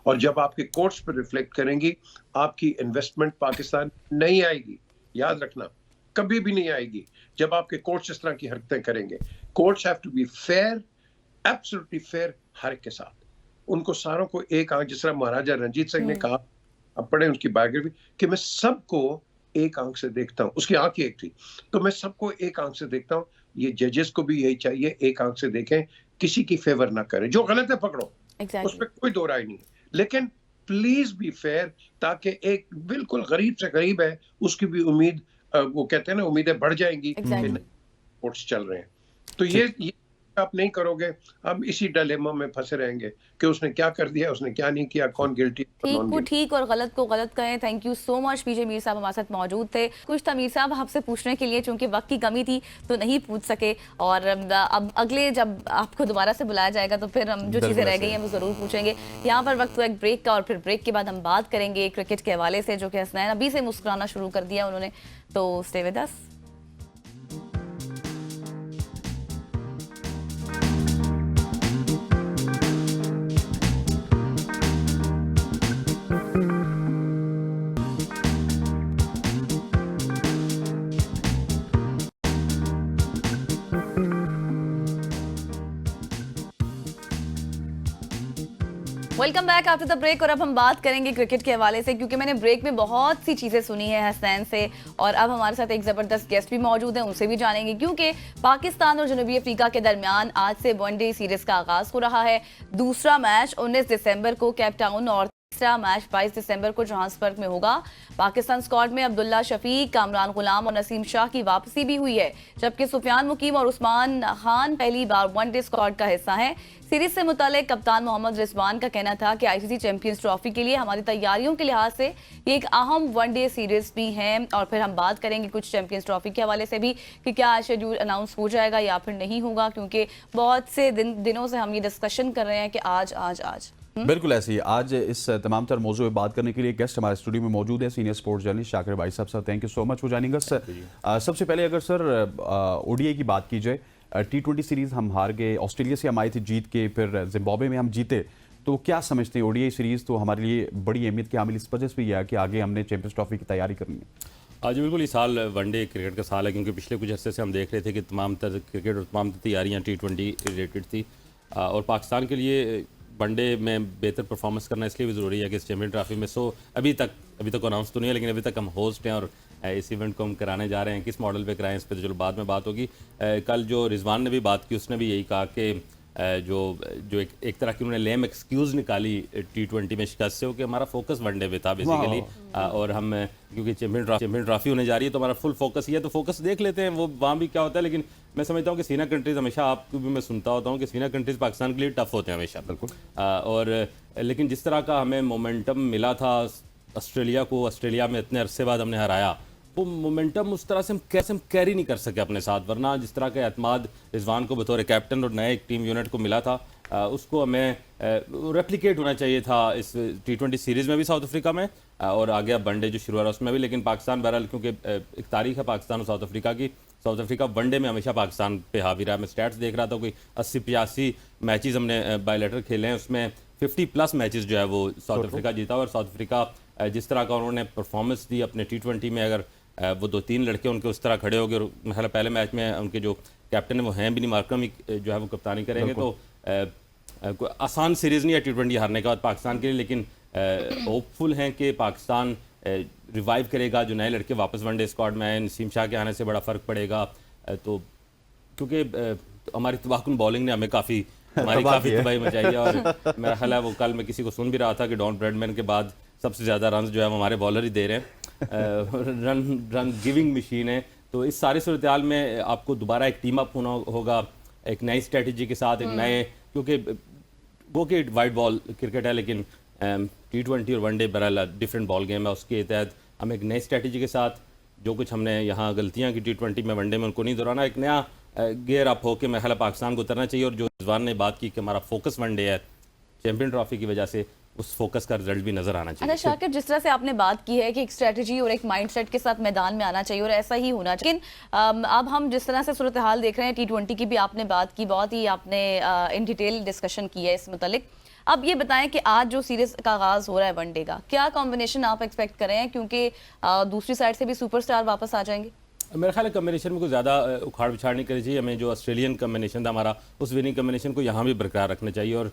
Speaker 3: और जब आपके कोर्ट्स पे रिफ्लेक्ट करेंगी, आपकी इन्वेस्टमेंट पाकिस्तान नहीं आएगी। याद रखना, कभी भी नहीं आएगी जब आपके कोर्ट्स इस तरह की हरकतें करेंगे। Courts have to be fair, absolutely fair हर एक के साथ। उनको सारों को एक आंख, जिस तरह महाराजा रंजीत सिंह ने कहा आप पढ़ें उसकी बायोग्राफी, कि मैं सबको एक आंख से देखता हूँ। उसकी आंख ही एक थी, तो मैं सबको एक आंख से देखता हूँ। ये जजेस को भी यही चाहिए, एक आंख से देखें, किसी की फेवर ना करें। जो गलत है पकड़ो, उस पर कोई दो राय नहीं है, लेकिन प्लीज बी फेयर, ताकि एक बिल्कुल गरीब से गरीब है उसकी भी उम्मीद, वो कहते हैं ना, उम्मीदें बढ़ जाएंगी कि स्पोर्ट्स चल रहे हैं। तो ये आप नहीं करोगे, हम इसी डिलेमा में फंसे रहेंगे कि उसने क्या कर दिया, उसने क्या नहीं किया, कौन गिल्टी,
Speaker 2: ठीक को ठीक और गलत को गलत कहें। Thank you so much. PJ Mir साहब हमारे साथ मौजूद थे। कुछ था मीर साहब आपसे पूछने के लिए, चूंकि वक्त की कमी थी तो नहीं पूछ सके, और अब अगले जब आपको दोबारा से बुलाया जाएगा तो फिर हम जो चीज़ें रह गई हैं वो ज़रूर पूछेंगे। यहाँ पर वक्त हुआ एक ब्रेक का, और फिर ब्रेक के बाद हम बात करेंगे क्रिकेट के हवाले से, जो कि हसनैन अभी से मुस्कुराना शुरू कर दिया उन्होंने। तो stay with us. Welcome back after the break. और अब हम बात करेंगे क्रिकेट के हवाले से, क्योंकि मैंने ब्रेक में बहुत सी चीज़ें सुनी है हसनैन से, और अब हमारे साथ एक ज़बरदस्त गेस्ट भी मौजूद हैं, उनसे भी जानेंगे। क्योंकि पाकिस्तान और जनूबी अफ्रीका के दरमियान आज से वनडे सीरीज़ का आगाज़ हो रहा है। दूसरा मैच 19 दिसंबर को केप टाउन, और तीसरा मैच 22 दिसंबर को जोहान्सबर्ग में होगा। पाकिस्तान स्क्वाड में अब्दुल्ला शफीक, कामरान गुलाम और नसीम शाह की वापसी भी हुई है, जबकि सुफियान मुकीम और उस्मान खान पहली बार वनडे स्क्वाड का हिस्सा हैं। सीरीज से मुतालिक कप्तान मोहम्मद रिजवान का कहना था कि आईसीसी चैंपियंस ट्रॉफी के लिए हमारी तैयारियों के लिहाज से ये एक अहम वनडे सीरीज भी है। और फिर हम बात करेंगे कुछ चैंपियंस ट्रॉफी के हवाले से भी, कि क्या शेड्यूल अनाउंस हो जाएगा या फिर नहीं होगा, क्योंकि बहुत से दिनों से हम ये डिस्कशन कर रहे हैं कि आज
Speaker 1: बिल्कुल ऐसे ही। आज इस तमाम तर मौजूद पे बात करने के लिए गेस्ट हमारे स्टूडियो में मौजूद है, सीनियर स्पोर्ट्स जर्नलिस्ट शाकिर भाई साहब। Sir thank you so much for joining अस। सबसे पहले अगर सर ओडीआई की बात की जाए, T20 सीरीज हम हार गए, ऑस्ट्रेलिया से हम आए थे जीत के, फिर जिम्बाब्वे में हम जीते, तो क्या समझते हैं ओडीआई सीरीज तो हमारे लिए बड़ी अहमियत की हामिल इस वजह से भी है कि आगे हमने चैंपियंस ट्रॉफी की तैयारी करनी है?
Speaker 4: आज बिल्कुल ये साल वनडे क्रिकेट का साल है, क्योंकि पिछले कुछ अर्से से हम देख रहे थे कि तमाम तर क्रिकेट और तमाम तैयारियाँ T20 रिलेटेड थी, और पाकिस्तान के लिए वनडे में बेहतर परफॉर्मेंस करना इसलिए भी ज़रूरी है कि इस चैंपियन ट्रॉफी में अभी तक अनाउंस तो नहीं है, लेकिन अभी तक हम होस्ट हैं और इस इवेंट को हम कराने जा रहे हैं। किस मॉडल पे कराएं इस पर तो चलो बाद में बात होगी। कल जो रिजवान ने भी बात की, उसने भी यही कहा कि जो एक तरह की उन्होंने लेम एक्सक्यूज़ निकाली T20 में शिकस्त से हो, कि हमारा फोकस वनडे पे था बेसिकली, और हम क्योंकि चैंपियन ट्रॉफी होने जा रही है तो हमारा फुल फोकस ही है, तो फोकस देख लेते हैं वो वहाँ भी क्या होता है। लेकिन मैं समझता हूँ कि सीनियर कंट्रीज़ हमेशा, आपको भी मैं सुनता होता हूँ कि सीनियर कंट्रीज़ पाकिस्तान के लिए टफ होते हैं हमेशा, बिल्कुल। और लेकिन जिस तरह का हमें मोमेंटम मिला था ऑस्ट्रेलिया में इतने अरसे बाद हमने हराया, वो मोमेंटम उस तरह से हम कैरी नहीं कर सके अपने साथ, वरना जिस तरह का एतमाद रिजवान को बतौर कैप्टन और नए एक टीम यूनिट को मिला था, उसको हमें रेप्लिकेट होना चाहिए था इस T20 सीरीज़ में भी साउथ अफ्रीका में, और आगे अब वनडे जो शुरू हो रहा है उसमें भी। लेकिन पाकिस्तान बहरहाल, क्योंकि एक तारीख है पाकिस्तान और साउथ अफ्रीका की, साउथ अफ्रीका वनडे में हमेशा पाकिस्तान पे हावी रहा। मैं स्टैट्स देख रहा था, कोई 80-85 मैचेस हमने बायलैटरल खेले हैं, उसमें 50+ मैचेस जो है वो साउथ अफ्रीका जीता। और साउथ अफ्रीका जिस तरह का उन्होंने परफॉर्मेंस दी अपने T20 में, अगर वो 2-3 लड़के उनके उस तरह खड़े हो गए, मतलब पहले मैच में उनके जो कैप्टन है वो हैं बिनी मार्कम ही जो है वो कप्तानी करेंगे, तो आसान सीरीज़ नहीं है T20 हारने के बाद पाकिस्तान के लिए। लेकिन होपफुल हैं कि पाकिस्तान रिवाइव करेगा, जो नए लड़के वापस वनडे स्क्वाड में आए, नसीम शाह के आने से बड़ा फ़र्क पड़ेगा। तो क्योंकि हमारी तबाहकुन बॉलिंग ने हमें काफ़ी तबाही मचाई है, और मेरा ख्याल है वो कल मैं किसी को सुन भी रहा था कि डॉन ब्रैडमैन के बाद सबसे ज़्यादा रन जो है वो हमारे बॉलर ही दे रहे हैं। रन गिविंग मशीन है। तो इस सारी सूरत हाल में आपको दोबारा एक टीम अप होना होगा, एक नई स्ट्रेटजी के साथ, एक नए, क्योंकि वो कि वाइट बॉल क्रिकेट है, लेकिन T20 और वनडे बहरहाल डिफरेंट बॉल गेम है। उसके तहत हम एक नई स्ट्रेटजी के साथ, जो कुछ हमने यहाँ गलतियाँ की T20 में वनडे में, उनको नहीं दोहराना, एक नया गेयर अप हो के मेरे ख्याल पाकिस्तान को उतरना चाहिए। और जो रिजवान ने बात की कि हमारा फोकस वनडे है, चैंपियन ट्रॉफी की वजह से उस फोकस का रिजल्ट भी नजर आना चाहिए।
Speaker 2: अच्छा शाकिर, जिस तरह से आपने बात की है कि एक स्ट्रेटजी और एक माइंडसेट के साथ मैदान में आना चाहिए, और ऐसा ही होना चाहिए। लेकिन अब हम जिस तरह से सूरत हाल देख रहे हैं, T20 की भी आपने बात की, बहुत ही आपने इन डिटेल डिस्कशन की है इस मुतालिक। अब ये बताएं कि आज जो सीरीज का आगाज हो रहा है वनडे का, क्या कॉम्बिनेशन आप एक्सपेक्ट कर रहे हैं, क्योंकि दूसरी साइड से भी सुपरस्टार वापस आ जाएंगे?
Speaker 4: मेरे ख्याल है कम्बिनेशन में कोई ज़्यादा उखाड़ पिछाड़ नहीं करनी चाहिए। हमें जो ऑस्ट्रेलियन कम्बिनेशन था हमारा, उस विनिंग कम्बिनेशन को यहाँ भी बरकरार रखना चाहिए, और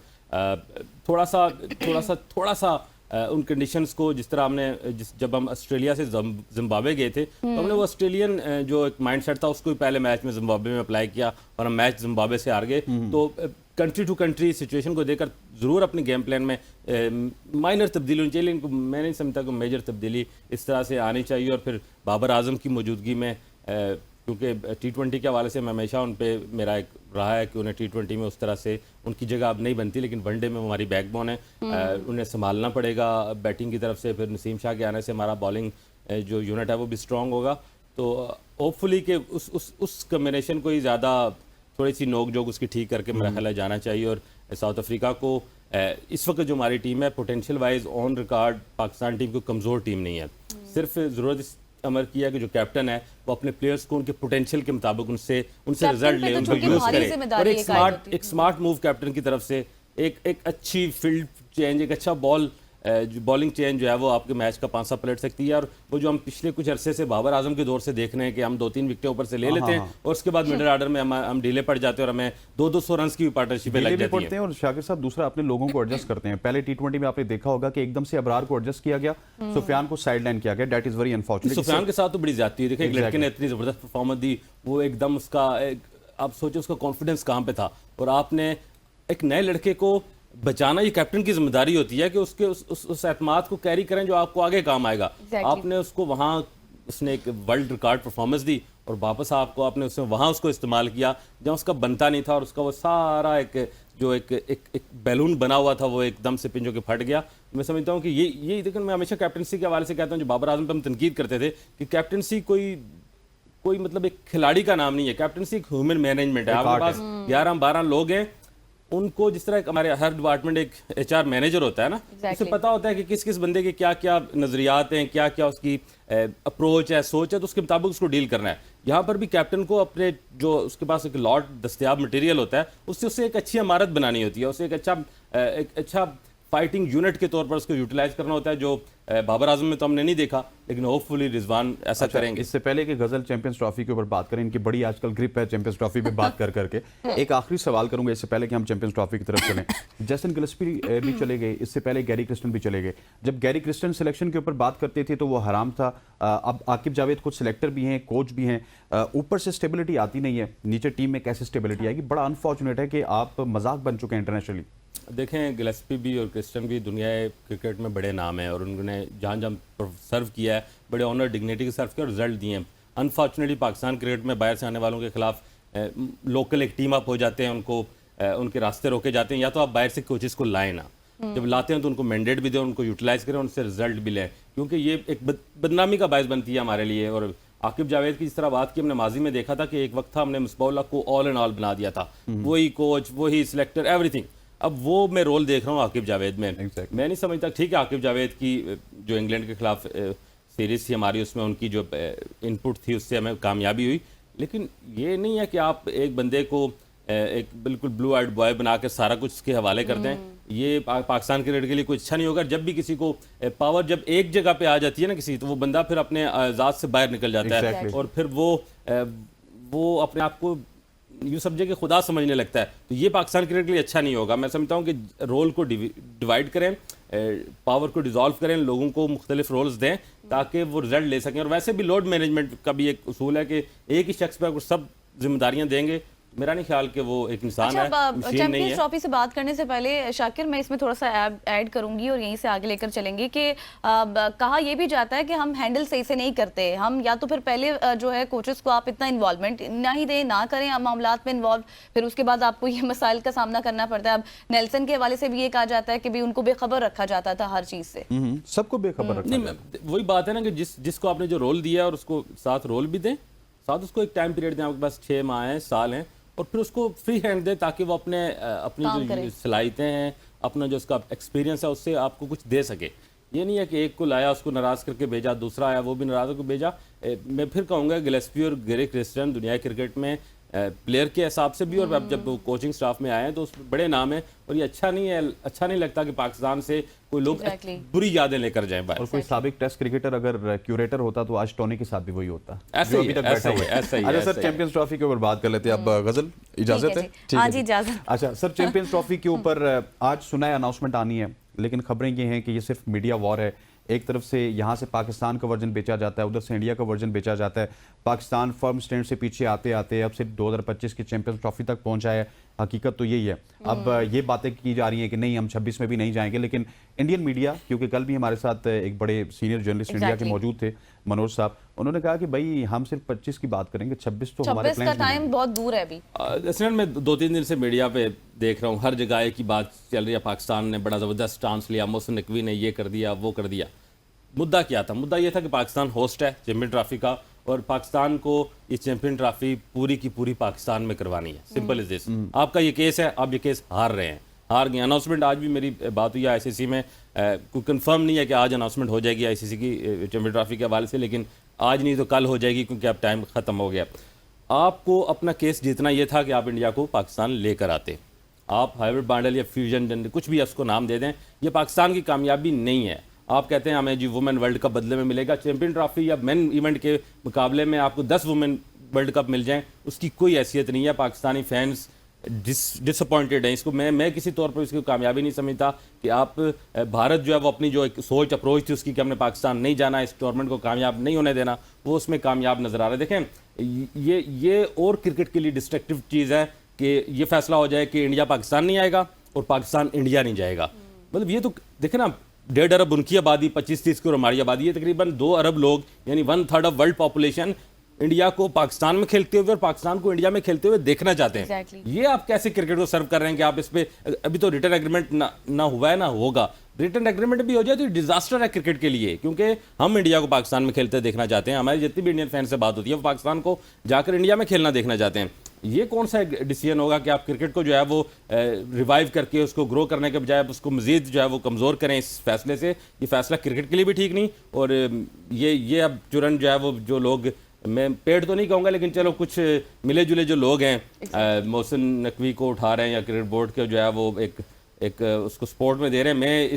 Speaker 4: थोड़ा सा उन कंडीशंस को जिस तरह हमने जब हम ऑस्ट्रेलिया से जिम्बाब्वे गए थे तो हमने वो ऑस्ट्रेलियन जो एक माइंडसेट था उसको भी पहले मैच में जिम्बाब्वे में अप्लाई किया और हम मैच जिम्बाब्वे से हार गए। तो कंट्री टू कंट्री सिचुएशन को देखकर ज़रूर अपने गेम प्लान में माइनर तब्दीली होनी चाहिए, लेकिन मैं नहीं समझता कि मेजर तब्दीली इस तरह से आनी चाहिए। और फिर बाबर आजम की मौजूदगी में क्योंकि T20 के हवाले से मैं हमेशा उन पे मेरा एक रहा है कि उन्हें T20 में उस तरह से उनकी जगह अब नहीं बनती, लेकिन वनडे में हमारी बैकबोन है, उन्हें संभालना पड़ेगा बैटिंग की तरफ से। फिर नसीम शाह के आने से हमारा बॉलिंग जो यूनिट है वो भी स्ट्रॉन्ग होगा। तो होपफुली कि उस कम्बिनेशन को ही ज़्यादा थोड़ी सी नोक जोक उसकी ठीक करके मेरा ख्याल है जाना चाहिए। और साउथ अफ्रीका को इस वक्त जो हमारी टीम है potential wise on record Pakistan team को कमज़ोर टीम नहीं है, सिर्फ ज़रूरत इस अमर किया कि जो कैप्टन है वो अपने प्लेयर्स को उनके पोटेंशियल के मुताबिक उनसे रिजल्ट ले, उनको यूज करे। और एक स्मार्ट मूव कैप्टन की तरफ से एक अच्छी फील्ड चेंज, एक अच्छा बॉलिंग चेंज जो है वो आपके मैच का पांसा पलट सकती है। और वो जो हम पिछले कुछ अरसे से बाबर आजम के दौर से देख रहे हैं कि हम 2-3 विकेटें ऊपर से ले लेते हैं और उसके बाद मिडिल ऑर्डर में हम ढीले पड़ जाते हैं और हमें 200 रन की भी पार्टनरशिप लग जाती है।
Speaker 1: और शाकिर साहब दूसरा अपने लोगों को एडजस्ट करते हैं। पहले T20 में आपने देखा होगा कि एकदम से अबरार को एडजस्ट किया गया, सुफियान को साइडलाइन किया गया, that is very unfortunate.
Speaker 4: Sufiyan के साथ तो बड़ी ज्यादती है, देखिए एक लड़के ने इतनी जबरदस्त परफॉर्मेंस दी, वो एकदम उसका आप सोचो उसका कॉन्फिडेंस कहाँ पे था। और आपने एक नए लड़के को बचाना, ये कैप्टन की जिम्मेदारी होती है कि उसके उस एतमाद को कैरी करें जो आपको आगे काम आएगा। आपने उसको वहाँ उसने एक वर्ल्ड रिकॉर्ड परफॉर्मेंस दी और वापस आपको आपने उसने वहाँ उसको इस्तेमाल किया जहाँ उसका बनता नहीं था और उसका वो सारा एक बैलून बना हुआ था वो एकदम से पिंजों के फट गया। मैं समझता हूँ कि ये देखिए मैं हमेशा कैप्टनसी के हवाले से कहता हूँ, जो बाबर आजम पर हम तनकीद करते थे कि कैप्टनसी कोई मतलब एक खिलाड़ी का नाम नहीं है, कैप्टनसी एक ह्यूमन मैनेजमेंट है। आपके पास 11-12 लोग हैं, उनको जिस तरह हमारे हर डिपार्टमेंट एक HR मैनेजर होता है ना, उसे पता होता है कि किस किस बंदे के क्या क्या नजरियात हैं, क्या क्या उसकी अप्रोच है, सोच है, तो उसके मुताबिक उसको डील करना है। यहाँ पर भी कैप्टन को अपने जो उसके पास एक लॉट दस्तयाब मटेरियल होता है उससे एक अच्छी इमारत बनानी होती है, उसे एक अच्छा फाइटिंग यूनिट के तौर पर उसको यूटिलाइज करना होता है, जो बाबर आजम में तो हमने नहीं देखा, लेकिन होपफुली रिजवान ऐसा करेंगे।
Speaker 1: इससे पहले कि गजल चैंपियंस ट्रॉफी के ऊपर बात करें, इनकी बड़ी आजकल ग्रिप है चैंपियंस ट्रॉफी पे बात कर करके, एक आखिरी सवाल करूंगा इससे पहले कि हम चैंपियंस ट्रॉफी की तरफ चलें। जैसन गिलस्पी भी चले गए, इससे पहले गैरी क्रिस्टन भी चले गए। जब गैरी क्रिस्टन सिलेक्शन के ऊपर बात करते थे तो वो हराम था, अब आकिब जावेद खुद सिलेक्टर भी हैं, कोच भी हैं, ऊपर से स्टेबिलिटी आती नहीं है, नीचे टीम में कैसे स्टेबिलिटी आएगी? बड़ा अनफॉर्चुनेट है कि आप मजाक बन चुके हैं इंटरनेशनली।
Speaker 4: देखें गिलस्पी भी और क्रिस्टन भी दुनिया क्रिकेट में बड़े नाम हैं और उन्होंने जहाँ सर्व किया है बड़े ऑनर डिग्निटी के सर्व किया और रिजल्ट दिए हैं। अनफॉर्चुनेटली पाकिस्तान क्रिकेट में बाहर से आने वालों के खिलाफ लोकल एक टीम अप हो जाते हैं, उनको उनके रास्ते रोके जाते हैं। या तो आप बाहर से कोचेस को लाएं ना, जब लाते हैं तो उनको मैंडेट भी दें, उनको यूटिलाइज करें, उनसे रिजल्ट भी लें, क्योंकि ये एक बदनामी का बायस बनती है हमारे लिए। और आकिब जावेद की जिस तरह बात की हमने माजी में देखा था कि एक वक्त था हमने मुस्बाउल्लाह को ऑल एंड ऑल बना दिया था, वही कोच, वही सिलेक्टर, एवरीथिंग। अब वो मैं रोल देख रहा हूँ आकिब जावेद में। मैं नहीं समझता, ठीक है आकिब जावेद की जो इंग्लैंड के खिलाफ सीरीज थी हमारी, उसमें उनकी जो इनपुट थी उससे हमें कामयाबी हुई, लेकिन ये नहीं है कि आप एक बंदे को एक बिल्कुल ब्लू आइड बॉय बना के सारा कुछ उसके हवाले कर दें। ये पाकिस्तान क्रिकेट के लिए कोई अच्छा नहीं होगा। जब भी किसी को पावर जब एक जगह पे आ जाती है ना किसी, तो वो बंदा फिर अपने आजाद से बाहर निकल जाता है और फिर वो अपने आप को यूँ समझे कि खुदा समझने लगता है। तो ये पाकिस्तान क्रिकेट के लिए अच्छा नहीं होगा। मैं समझता हूँ कि रोल को डिवाइड करें, पावर को डिसॉल्व करें, लोगों को मुख्तलिफ रोल्स दें ताकि वो रिजल्ट ले सकें। और वैसे भी लोड मैनेजमेंट का भी एक उसूल है कि एक ही शख्स पर सब जिम्मेदारियां देंगे, मेरा नहीं ख्याल कि वो एक इंसान है, मशीन नहीं है।
Speaker 2: चैंपियंस ट्रॉफी से बात करने से पहले शाकिर मैं इसमें थोड़ा सा ऐड करूंगी और यहीं से आगे लेकर चलेंगे कि कहा यह भी जाता है कि हम हैंडल सही से नहीं करते। हम या तो फिर पहले जो है कोचेस को आप इतना इन्वॉल्वमेंट ना ही दें, ना करें मामलात में इन्वॉल्व, फिर उसके बाद आपको ये मसाइल का सामना करना पड़ता है। अब नेल्सन के हवाले से भी ये कहा जाता है कि भी उनको बेखबर रखा जाता था हर चीज से।
Speaker 1: सबको बेखबर रखा
Speaker 4: नहीं, वही बात है ना कि जिसको आपने जो रोल दिया और उसको साथ रोल भी दें, साथ उसको एक टाइम पीरियड दें, आपके पास 6 माह हैं, साल हैं, और फिर उसको फ्री हैंड दे ताकि वो अपनी जो सलाहियतें हैं, अपना जो उसका एक्सपीरियंस है उससे आपको कुछ दे सके। ये नहीं है कि एक को लाया उसको नाराज़ करके भेजा, दूसरा आया वो भी नाराज़ होकर भेजा। मैं फिर कहूँगा गिलस्पी और गैरी क्रिस्टन दुनिया क्रिकेट में प्लेयर के हिसाब से भी और अब जब कोचिंग स्टाफ में आए हैं तो उस बड़े नाम है। और ये अच्छा नहीं लगता कि पाकिस्तान से कोई लोग बुरी यादें लेकर जाएं बाहर।
Speaker 1: और कोई साबिक टेस्ट क्रिकेटर अगर क्यूरेटर होता तो आज टोनी के साथ भी वही होता।
Speaker 4: ऐसा ही
Speaker 1: अच्छा सर, चैंपियंस ट्रॉफी के ऊपर बात कर लेते हैं। अब गजल इजाजत है?
Speaker 2: हाँ जी, इजाजत।
Speaker 1: अच्छा सर, चैंपियंस ट्रॉफी के ऊपर आज सुना है अनाउंसमेंट आनी है, लेकिन खबरें ये हैं कि ये सिर्फ मीडिया वॉर है। एक तरफ से यहाँ से पाकिस्तान का वर्जन बेचा जाता है, उधर से इंडिया का वर्जन बेचा जाता है। पाकिस्तान फर्म स्टैंड से पीछे आते आते अब सिर्फ 2025 की चैंपियंस ट्रॉफी तक पहुंचा है। हकीकत तो यही है। अब ये बातें की जा रही हैं कि नहीं, हम 26 में भी नहीं जाएंगे, लेकिन इंडियन मीडिया, क्योंकि कल भी हमारे साथ एक बड़े सीनियर जर्नलिस्ट इंडिया के मौजूद थे, मनोज साहब, उन्होंने कहा कि भाई हम सिर्फ 25 की बात करेंगे, 26 तो हमारे
Speaker 2: 26 का टाइम बहुत दूर है अभी।
Speaker 4: इसलिए मैं 2-3 दिन से मीडिया पे देख रहा हूँ, हर जगह एक ही बात चल रही है, पाकिस्तान ने बड़ा ज़बरदस्त स्टांस लिया, मोहसिन नकवी ने ये कर दिया, वो कर दिया। मुद्दा क्या था? मुद्दा ये था कि पाकिस्तान होस्ट है चैंपियन ट्रॉफी का, और पाकिस्तान को ये चैंपियन ट्रॉफी पूरी की पूरी पाकिस्तान में करवानी है। Simple is this. आपका ये केस है, आप ये केस हार रहे हैं, हार गए। अनाउंसमेंट आज भी मेरी बात हुई है आईसीसी में, कोई कंफर्म नहीं है कि आज अनाउंसमेंट हो जाएगी आईसीसी की चैंपियन ट्रॉफी के हवाले से, लेकिन आज नहीं तो कल हो जाएगी, क्योंकि अब टाइम ख़त्म हो गया। आपको अपना केस जीतना ये था कि आप इंडिया को पाकिस्तान लेकर आते। आप हाइब्रिड बांडल या फ्यूजन, कुछ भी उसको नाम दे दें, ये पाकिस्तान की कामयाबी नहीं है। आप कहते हैं हमें जी वुमेन वर्ल्ड कप बदले में मिलेगा, चैंपियन ट्रॉफी या मेन इवेंट के मुकाबले में आपको 10 वुमेन वर्ल्ड कप मिल जाएं, उसकी कोई हैसियत नहीं है। पाकिस्तानी फैंस डिसअपॉइंटेड हैं। इसको मैं किसी तौर पर इसकी कामयाबी नहीं समझता कि आप भारत जो है वो अपनी जो एक सोच अप्रोच थी उसकी कि हमने पाकिस्तान नहीं जाना, इस टूर्नामेंट को कामयाब नहीं होने देना, वो उसमें कामयाब नजर आ रहा है। देखें, ये और क्रिकेट के लिए डिस्ट्रक्टिव चीज़ है कि ये फैसला हो जाए कि इंडिया पाकिस्तान नहीं आएगा और पाकिस्तान इंडिया नहीं जाएगा। मतलब ये तो देखें ना, 1.5 अरब उनकी आबादी, 25-30 करोड़ हमारी आबादी है, तकरीबन 2 अरब लोग, यानी 1/3 ऑफ वर्ल्ड पॉपुलेशन इंडिया को पाकिस्तान में खेलते हुए और पाकिस्तान को इंडिया में खेलते हुए देखना चाहते हैं।
Speaker 2: Exactly.
Speaker 4: ये आप कैसे क्रिकेट को सर्व कर रहे हैं कि आप इस पे अभी तो रिटर्न एग्रीमेंट ना हुआ है ना होगा। रिटर्न एग्रीमेंट भी हो जाए तो डिजास्टर है क्रिकेट के लिए, क्योंकि हम इंडिया को पाकिस्तान में खेलते देखना चाहते हैं। हमारी जितनी भी इंडियन फैन से बात होती है वो पाकिस्तान को जाकर इंडिया में खेलना देखना चाहते हैं। ये कौन सा डिसीजन होगा कि आप क्रिकेट को जो है वो रिवाइव करके उसको ग्रो करने के बजाय उसको मजीद जो है वो कमज़ोर करें इस फैसले से? ये फैसला क्रिकेट के लिए भी ठीक नहीं, और ये अब तुरंत जो है वो जो लोग, मैं पेड़ तो नहीं कहूँगा, लेकिन चलो कुछ मिले जुले जो लोग हैं मोहसिन नकवी को उठा रहे हैं या क्रिकेट बोर्ड के जो है वो एक उसको सपोर्ट में दे रहे हैं। मैं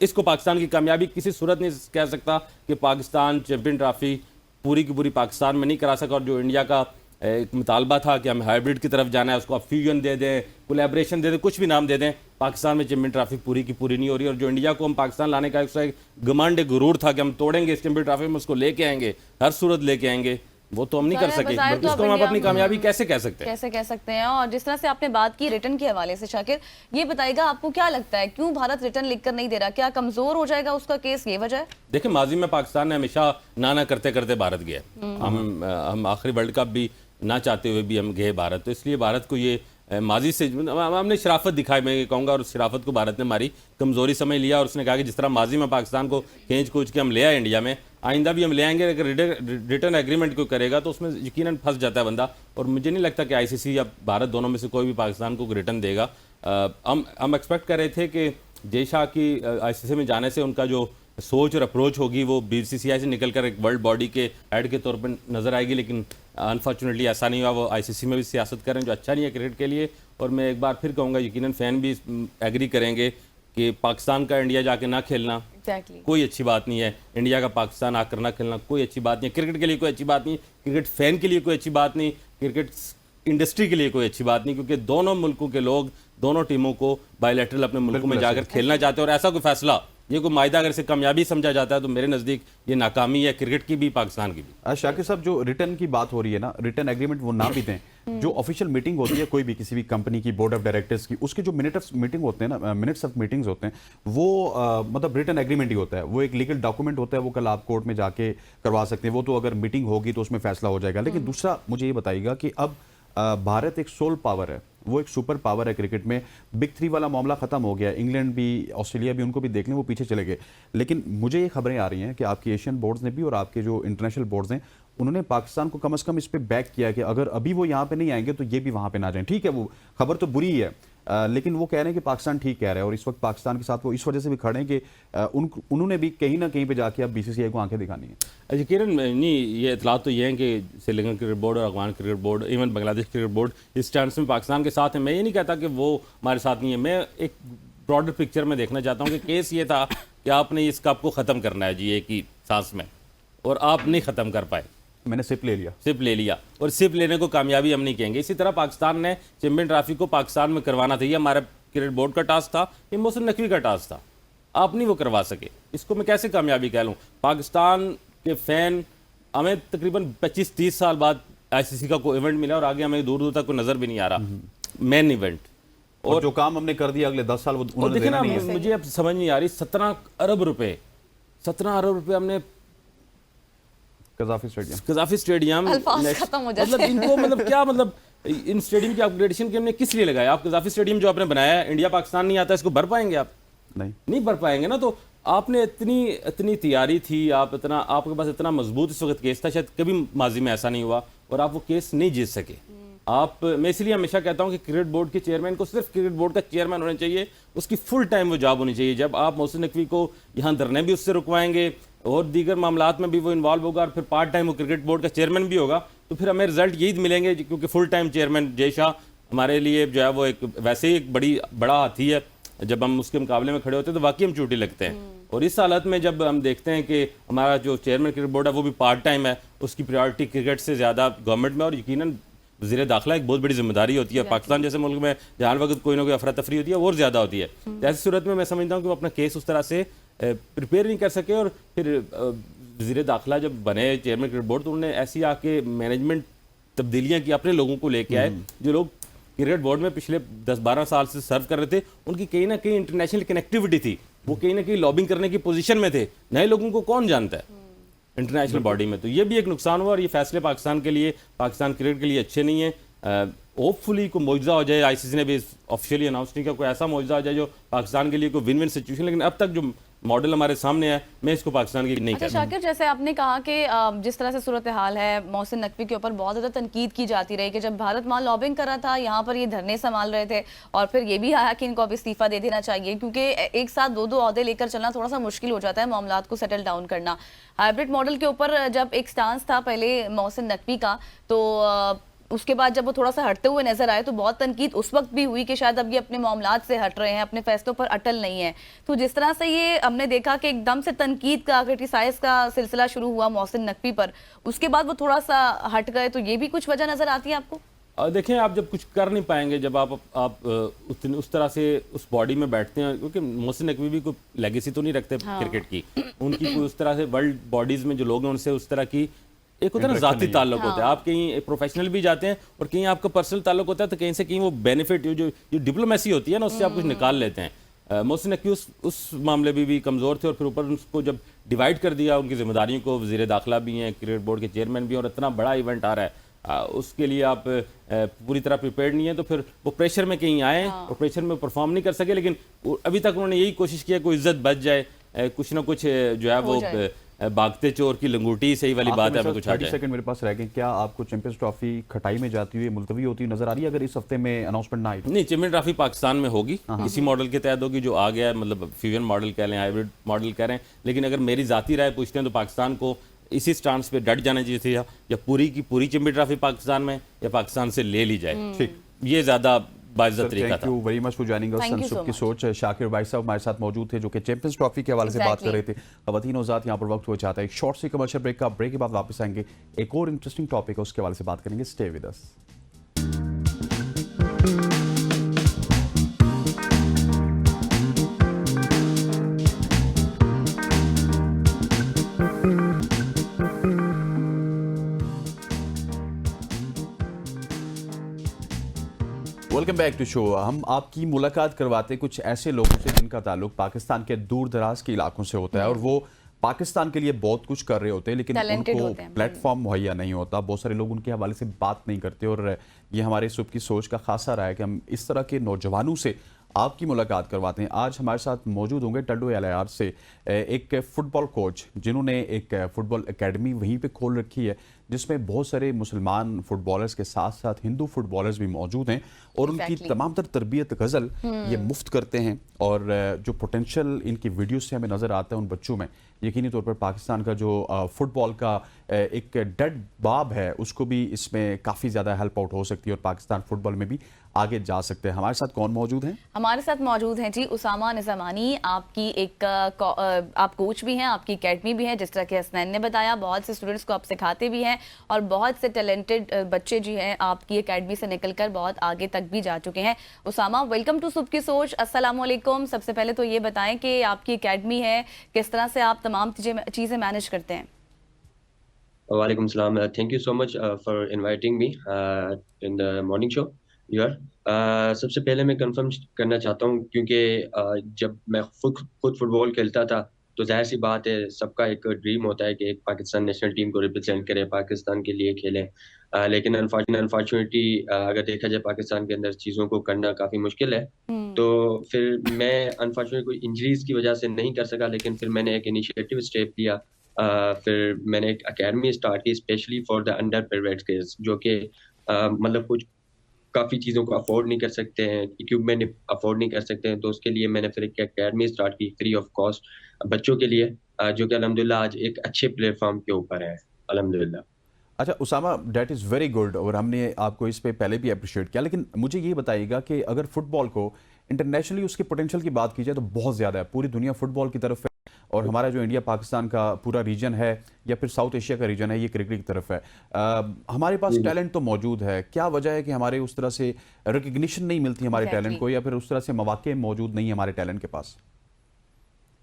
Speaker 4: इसको पाकिस्तान की कामयाबी किसी सूरत नहीं कह सकता कि पाकिस्तान चैंपियन ट्रॉफी पूरी की पूरी पाकिस्तान में नहीं करा सका। और जो इंडिया का एक मुतालबा था कि हमें हाइब्रिड की तरफ जाना है, उसको आप फ्यूजन दे दें, कोलैबोरेशन दे दें, कुछ भी नाम दे दें, पाकिस्तान में चैंपियन ट्रॉफी पूरी की पूरी नहीं हो रही। और जो इंडिया को हम पाकिस्तान लाने का एक घमंड, एक गुरूर था कि हम तोड़ेंगे इस चैंपियन ट्रॉफी में, उसको लेके आएंगे, हर सूरत लेके आएंगे, वो तो हम नहीं कर सके।
Speaker 2: तो
Speaker 4: उसको हम अपनी कामयाबी कैसे कह सकते हैं?
Speaker 2: कैसे कह सकते हैं? और जिस तरह से आपने बात की रिटर्न के हवाले से, शाकिर ये बताइएगा आपको क्या लगता है क्यों भारत रिटर्न लिखकर नहीं दे रहा? क्या कमजोर हो जाएगा उसका केस, ये वजह है?
Speaker 4: देखिए, माजी में पाकिस्तान ने हमेशा ना करते करते भारत गए। हम आखिरी वर्ल्ड कप भी ना चाहते हुए भी हम गए भारत, तो इसलिए भारत को ये माजी से हमने शराफत दिखाई, मैं ये कहूँगा, और उस शराफत को भारत ने हमारी कमज़ोरी समझ लिया। और उसने कहा कि जिस तरह माजी में पाकिस्तान को खींच कूच के हम ले आए इंडिया में, आइंदा भी हम ले आएंगे। अगर रिटर्न एग्रीमेंट को करेगा तो उसमें यकीनन फंस जाता है बंदा। और मुझे नहीं लगता कि आईसीसी या भारत दोनों में से कोई भी पाकिस्तान को रिटर्न देगा। हम एक्सपेक्ट कर रहे थे कि जय शाह की आईसीसी में जाने से उनका जो सोच और अप्रोच होगी वो बीसीसीआई से निकलकर एक वर्ल्ड बॉडी के हेड के तौर पर नजर आएगी, लेकिन अनफॉर्चुनेटली ऐसा नहीं हुआ। वो आईसीसी में भी सियासत करें जो अच्छा नहीं है क्रिकेट के लिए। और मैं एक बार फिर कहूँगा, यकीनन फैन भी एग्री करेंगे कि पाकिस्तान का इंडिया जाके ना खेलना कोई अच्छी बात नहीं है। इंडिया का पाकिस्तान आकर ना खेलना कोई अच्छी बात नहीं है, क्रिकेट के लिए कोई अच्छी बात नहीं, क्रिकेट फैन के लिए कोई अच्छी बात नहीं, क्रिकेट इंडस्ट्री के लिए कोई अच्छी बात नहीं, क्योंकि दोनों मुल्कों के लोग दोनों टीमों को बायलैटरल अपने मुल्कों में जाकर खेलना चाहते हैं। और ऐसा कोई फैसला, ये कोई मायदा अगर इसे कामयाबी समझा जाता है तो मेरे नज़दीक ये नाकामी है क्रिकेट की भी, पाकिस्तान की भी।
Speaker 1: शाकिर साहब, जो रिटर्न की बात हो रही है ना, रिटर्न एग्रीमेंट वो ना भी दें, जो ऑफिशियल मीटिंग होती है कोई भी किसी भी कंपनी की बोर्ड ऑफ डायरेक्टर्स की, उसके जो मिनट्स ऑफ मीटिंग्स होते हैं वो मतलब रिटर्न एग्रीमेंट ही होता है। वो एक लीगल डॉक्यूमेंट होता है, वो कल आप कोर्ट में जाके करवा सकते हैं। वो तो अगर मीटिंग होगी तो उसमें फैसला हो जाएगा। लेकिन दूसरा मुझे ये बताइएगा कि अब भारत एक सोल पावर है, वो एक सुपर पावर है क्रिकेट में। बिग 3 वाला मामला खत्म हो गया, इंग्लैंड भी, ऑस्ट्रेलिया भी, उनको भी देख लें, वो पीछे चले गए। लेकिन मुझे ये खबरें आ रही हैं कि आपके एशियन बोर्ड्स ने भी और आपके जो इंटरनेशनल बोर्ड्स हैं उन्होंने पाकिस्तान को कम से कम इस पे बैक किया कि अगर अभी वो यहाँ पे नहीं आएंगे तो ये भी वहाँ पे ना जाएं। ठीक है, वो खबर तो बुरी ही है, लेकिन वो कह रहे हैं कि पाकिस्तान ठीक कह रहा है और इस वक्त पाकिस्तान के साथ वो इस वजह से भी खड़े हैं कि उन्होंने भी कहीं ना कहीं पे जाके अब बीसीसीआई को आंखें दिखानी है।
Speaker 4: यकीनन नहीं, ये इतला तो ये है कि श्रीलंकन क्रिकेट बोर्ड और Afghan cricket board, even Bangladesh cricket board इस चांस में पाकिस्तान के साथ है। मैं ये नहीं कहता कि वो हमारे साथ नहीं है, मैं एक ब्रॉडर पिक्चर में देखना चाहता हूँ कि केस ये था कि आपने इस कप को ख़त्म करना है जी एक ही सांस में, और आप नहीं ख़त्म कर पाए।
Speaker 1: मैंने सिप ले लिया
Speaker 4: और सिप लेने को कामयाबी हम नहीं कहेंगे। इसी तरह पाकिस्तान ने चैंपियन ट्रॉफी को पाकिस्तान में करवाना था, ये हमारे क्रिकेट बोर्ड का टास्क था, ये मोहसिन नकवी का टास्क था। आप नहीं वो करवा सके। इसको मैं कैसे कामयाबी कह लूँ? पाकिस्तान के फैन हमें तकरीबन 25-30 साल बाद आईसीसी का कोई इवेंट मिला और आगे हमें दूर दूर तक कोई नजर भी नहीं आ रहा मेन इवेंट।
Speaker 1: और जो काम हमने कर दिया अगले 10 साल वो
Speaker 4: और
Speaker 1: उन्होंने
Speaker 4: देखिए
Speaker 1: देना
Speaker 4: ना,
Speaker 1: नहीं है।
Speaker 4: मुझे अब समझ नहीं आ रही, 17 अरब रुपए हमने
Speaker 1: कज़ाफी स्टेडियम
Speaker 4: स्टेडियम
Speaker 2: अल्फाज खत्म हो जाते
Speaker 4: मतलब इनको मतलब क्या मतलब इन स्टेडियम की अपग्रेडेशन के हमने किस लिए लगाया? आप कज़ाफी स्टेडियम जो आपने बनाया है, इंडिया पाकिस्तान नहीं आता, इसको भर पाएंगे आप? नहीं भर पाएंगे ना। तो आपने इतनी तैयारी थी, आपके पास इतना मजबूत इस वक्त केस था, शायद कभी माजी में ऐसा नहीं हुआ, और आप वो केस नहीं जीत सके। मैं इसलिए हमेशा कहता हूं कि क्रिकेट बोर्ड के चेयरमैन को सिर्फ क्रिकेट बोर्ड का चेयरमैन होना चाहिए, उसकी फुल टाइम वो जॉब होनी चाहिए। जब आप मोहसिन नकवी को यहाँ धरने भी उससे रुकवाएंगे और दीगर मामलात में भी वो इन्वॉल्व होगा और फिर पार्ट टाइम वो क्रिकेट बोर्ड का चेयरमैन भी होगा, तो फिर हमें रिजल्ट यही मिलेंगे। क्योंकि full time chairman Jay Shah हमारे लिए जो है वो एक वैसे ही एक बड़ा हाथी है, जब हम उसके मुकाबले में खड़े होते हैं तो वाकई हम चोटी लगते हैं। और इस हालत में जब हम देखते हैं कि हमारा जो चेयरमैन क्रिकेट बोर्ड है वो भी पार्ट टाइम है, उसकी प्रायोरिटी क्रिकेट से ज़्यादा गवर्नमेंट में, और यकीनन वज़ीर दाखिला एक बहुत बड़ी जिम्मेदारी होती है। पाकिस्तान जैसे मुल्क में जहाँ वक्त कोई ना कोई अफरा तफरी होती है और ज़्यादा होती है। तो ऐसी सूरत में मैं समझता हूँ कि वो अपना केस उस तरह से प्रिपेयर नहीं कर सके। और फिर वज़ीर दाखिला जब बने चेयरमैन क्रिकेट बोर्ड, तो उन्होंने ऐसी आके मैनेजमेंट तब्दीलियाँ की, अपने लोगों को लेके आए जो लोग क्रिकेट बोर्ड में पिछले 10-12 साल से सर्व कर रहे थे, उनकी कहीं ना कहीं इंटरनेशनल कनेक्टिविटी थी, वो कहीं ना कहीं लॉबिंग करने की पोजीशन में थे। नए लोगों को कौन जानता है इंटरनेशनल बॉडी में? तो ये भी एक नुकसान हुआ, और ये फैसले पाकिस्तान के लिए, पाकिस्तान क्रिकेट के लिए अच्छे नहीं है। होपफुली कोई मुआवजा हो जाए, आईसीसी ने भी ऑफिशियली अनाउंस नहीं किया, कोई ऐसा मुआवजा हो जाए जो पाकिस्तान के लिए कोई विन विन सिचुएशन, लेकिन अब तक जो मॉडल हमारे सामने है, मैं इसको पाकिस्तान की नहीं
Speaker 2: अच्छा
Speaker 4: कहता।
Speaker 2: शाकिर, जैसे आपने कहा कि जिस तरह से सूरत हाल है, मोहसिन नकवी के ऊपर बहुत ज़्यादा तनकीद की जाती रही कि जब भारत वहाँ लॉबिंग कर रहा था, यहाँ पर ये धरने संभाल रहे थे, और फिर ये भी आया कि इनको अब इस्तीफा दे देना चाहिए, क्योंकि एक साथ दो ओहदे लेकर चलना थोड़ा सा मुश्किल हो जाता है, मामलात को सेटल डाउन करना। हाइब्रिड मॉडल के ऊपर जब एक स्टांस था पहले मोहसिन नकवी का, तो उसके बाद जब वो थोड़ा सा हटते हुए नजर आए तो बहुत तनकीद उस वक्त भी हुई कि शायद अब ये अपने मामलात से हट रहे हैं, अपने फैसलों पर अटल नहीं है। तो जिस तरह से ये हमने देखा कि एकदम से तनकीद का, क्रिटिसाइज का सिलसिला शुरू हुआ मोहसिन नकवी पर, उसके बाद वो थोड़ा सा हट गए, तो ये भी कुछ वजह नजर आती है आपको?
Speaker 4: देखें, आप जब कुछ कर नहीं पाएंगे, जब आप उस तरह से उस बॉडी में बैठते हैं, क्योंकि मोहसिन नकवी भी कोई लेगेसी तो नहीं रखते क्रिकेट की, उनकी कोई उस तरह से वर्ल्ड बॉडीज में जो लोग हैं उनसे उस तरह की एक होता है ना जाती ताल्लुक होता है। आप कहीं प्रोफेशनल भी जाते हैं और कहीं आपका पर्सनल ताल्लुक होता है, तो कहीं से कहीं वो बेनिफिट जो डिप्लोमेसी होती है ना, उससे आप कुछ निकाल लेते हैं। मोहसिन नकवी उस मामले में भी कमज़ोर थे, और फिर ऊपर उसको जब डिवाइड कर दिया उनकी जिम्मेदारियों को, वज़ीर दाखिला भी हैं, क्रिकेट बोर्ड के चेयरमैन भी हैं, और इतना बड़ा इवेंट आ रहा है, उसके लिए आप पूरी तरह प्रिपेयर्ड नहीं है, तो फिर वो प्रेशर में कहीं आए और प्रेशर में परफॉर्म नहीं कर सके। लेकिन अभी तक उन्होंने यही कोशिश किया कोई इज्जत बच जाए, कुछ ना कुछ जो है वो भागते चोर की लंगोटी सही वाली बात है, हमें कुछ
Speaker 1: 30 सेकंड मेरे पास रह गए। क्या आपको चैंपियंस ट्रॉफी खटाई में जाती हुई, मुलतवी होती हुई नजर आ रही है अगर इस हफ्ते में अनाउंसमेंट ना आई?
Speaker 4: नहीं, चैंपियंस ट्रॉफी पाकिस्तान में होगी, इसी मॉडल के तहत होगी जो आ गया है, मतलब फ्यूजन मॉडल कह लें, हाइब्रिड मॉडल कह रहे हैं। लेकिन अगर मेरी जाती राय पूछते हैं तो पाकिस्तान को इसी स्टांस पे डट जाना चाहिए था, या पूरी की पूरी चैंपियंस ट्रॉफी पाकिस्तान में, या पाकिस्तान से ले ली जाए। ठीक, ये ज्यादा बाइज्जत तरीका था।
Speaker 1: Thank you very much for joining us संसुब की सोच। शाकिर भाई साहब हमारे साथ मौजूद थे, जो कि चैंपियंस ट्रॉफी के हवाले से बात कर रहे थे। खवातीन और ज़ात यहाँ पर वक्त हो जाता है एक शॉर्ट सी कमर्शियल ब्रेक का। ब्रेक के बाद वापस आएंगे, एक और इंटरेस्टिंग टॉपिक है उसके हवाले से बात करेंगे। Stay with us. Welcome back to show. हम आपकी मुलाकात करवाते कुछ ऐसे लोगों से जिनका ताल्लुक पाकिस्तान के दूर दराज के इलाकों से होता है, और वो पाकिस्तान के लिए बहुत कुछ कर रहे होते हैं, लेकिन उनको प्लेटफॉर्म मुहैया नहीं होता। बहुत सारे लोग उनके हवाले से बात नहीं करते, और ये हमारे सुब की सोच का खासा रहा है कि हम इस तरह के नौजवानों से आपकी मुलाकात करवाते हैं। आज हमारे साथ मौजूद होंगे टड्डू LIR से एक फुटबॉल कोच, जिन्होंने एक फुटबॉल एकेडमी वहीं पे खोल रखी है, जिसमें बहुत सारे मुसलमान फुटबॉलर्स के साथ साथ हिंदू फुटबॉलर्स भी मौजूद हैं, और उनकी तमाम तर तरबियत गज़ल ये मुफ्त करते हैं। और जो पोटेंशियल इनकी वीडियो से हमें नज़र आता है उन बच्चों में, यकीनी तौर पर पाकिस्तान का जो फुटबॉल का एक डेड बाब है उसको भी इसमें काफ़ी ज़्यादा हेल्प आउट हो सकती है और पाकिस्तान फुटबॉल में भी आगे जा सकते हैं। हमारे साथ कौन मौजूद हैं?
Speaker 2: हमारे साथ मौजूद हैं जी उसामा निज़ामानी, आपकी एक आप कोच भी हैं, आपकी एकेडमी भी है, जिस तरह के हसनैन ने बताया, बहुत से स्टूडेंट्स को आप सिखाते भी हैं और बहुत से टैलेंटेड बच्चे जी हैं आपकी एकेडमी से निकलकर बहुत आगे तक भी जा चुके हैं। उसामा, वेलकम टू सुबह की सोच। अस्सलाम वालेकुम। सबसे पहले तो ये बताएं कि आपकी एकेडमी है, किस तरह से आप तमाम चीज़ें मैनेज करते हैं?
Speaker 5: Walaikum salam. Thank you so much for inviting me in the morning show. यार सबसे पहले मैं कंफर्म करना चाहता हूँ क्योंकि जब मैं खुद फुटबॉल खेलता था तो जाहिर सी बात है सबका एक ड्रीम होता है कि एक पाकिस्तान नेशनल टीम को रिप्रेजेंट करे, पाकिस्तान के लिए खेलें। लेकिन अनफॉर्चुनेटली अगर देखा जाए पाकिस्तान के अंदर चीज़ों को करना काफ़ी मुश्किल है। तो फिर मैं अनफॉर्चुनेटली कोई इंजरीज की वजह से नहीं कर सका, लेकिन फिर मैंने एक इनिशिएटिव स्टेप लिया। फिर मैंने एक अकेडमी स्टार्ट की specially for the under privileged kids जो कि मतलब कुछ काफ़ी चीज़ों को अफोर्ड नहीं कर सकते हैं, इक्विपमेंट अफोर्ड नहीं कर सकते हैं, तो उसके लिए मैंने फिर एक अकेडमी स्टार्ट की फ्री ऑफ कॉस्ट बच्चों के लिए, जो कि अल्हम्दुलिल्लाह आज एक अच्छे प्लेटफॉर्म के ऊपर है अल्हम्दुलिल्लाह।
Speaker 1: अच्छा Usama, that is very good और हमने आपको इस पे पहले भी अप्रिशिएट किया, लेकिन मुझे ये बताइएगा कि अगर फुटबॉल को इंटरनेशनली उसके पोटेंशियल की बात की जाए तो बहुत ज़्यादा है, पूरी दुनिया फुटबॉल की तरफ है और हमारा जो इंडिया पाकिस्तान का पूरा रीजन है या फिर साउथ एशिया का रीजन है ये क्रिकेट की तरफ है। हमारे पास टैलेंट तो मौजूद है, क्या वजह है कि हमारे उस तरह से रिकग्निशन नहीं मिलती हमारे टैलेंट को, या फिर उस तरह से मौके मौजूद नहीं है हमारे टैलेंट के पास?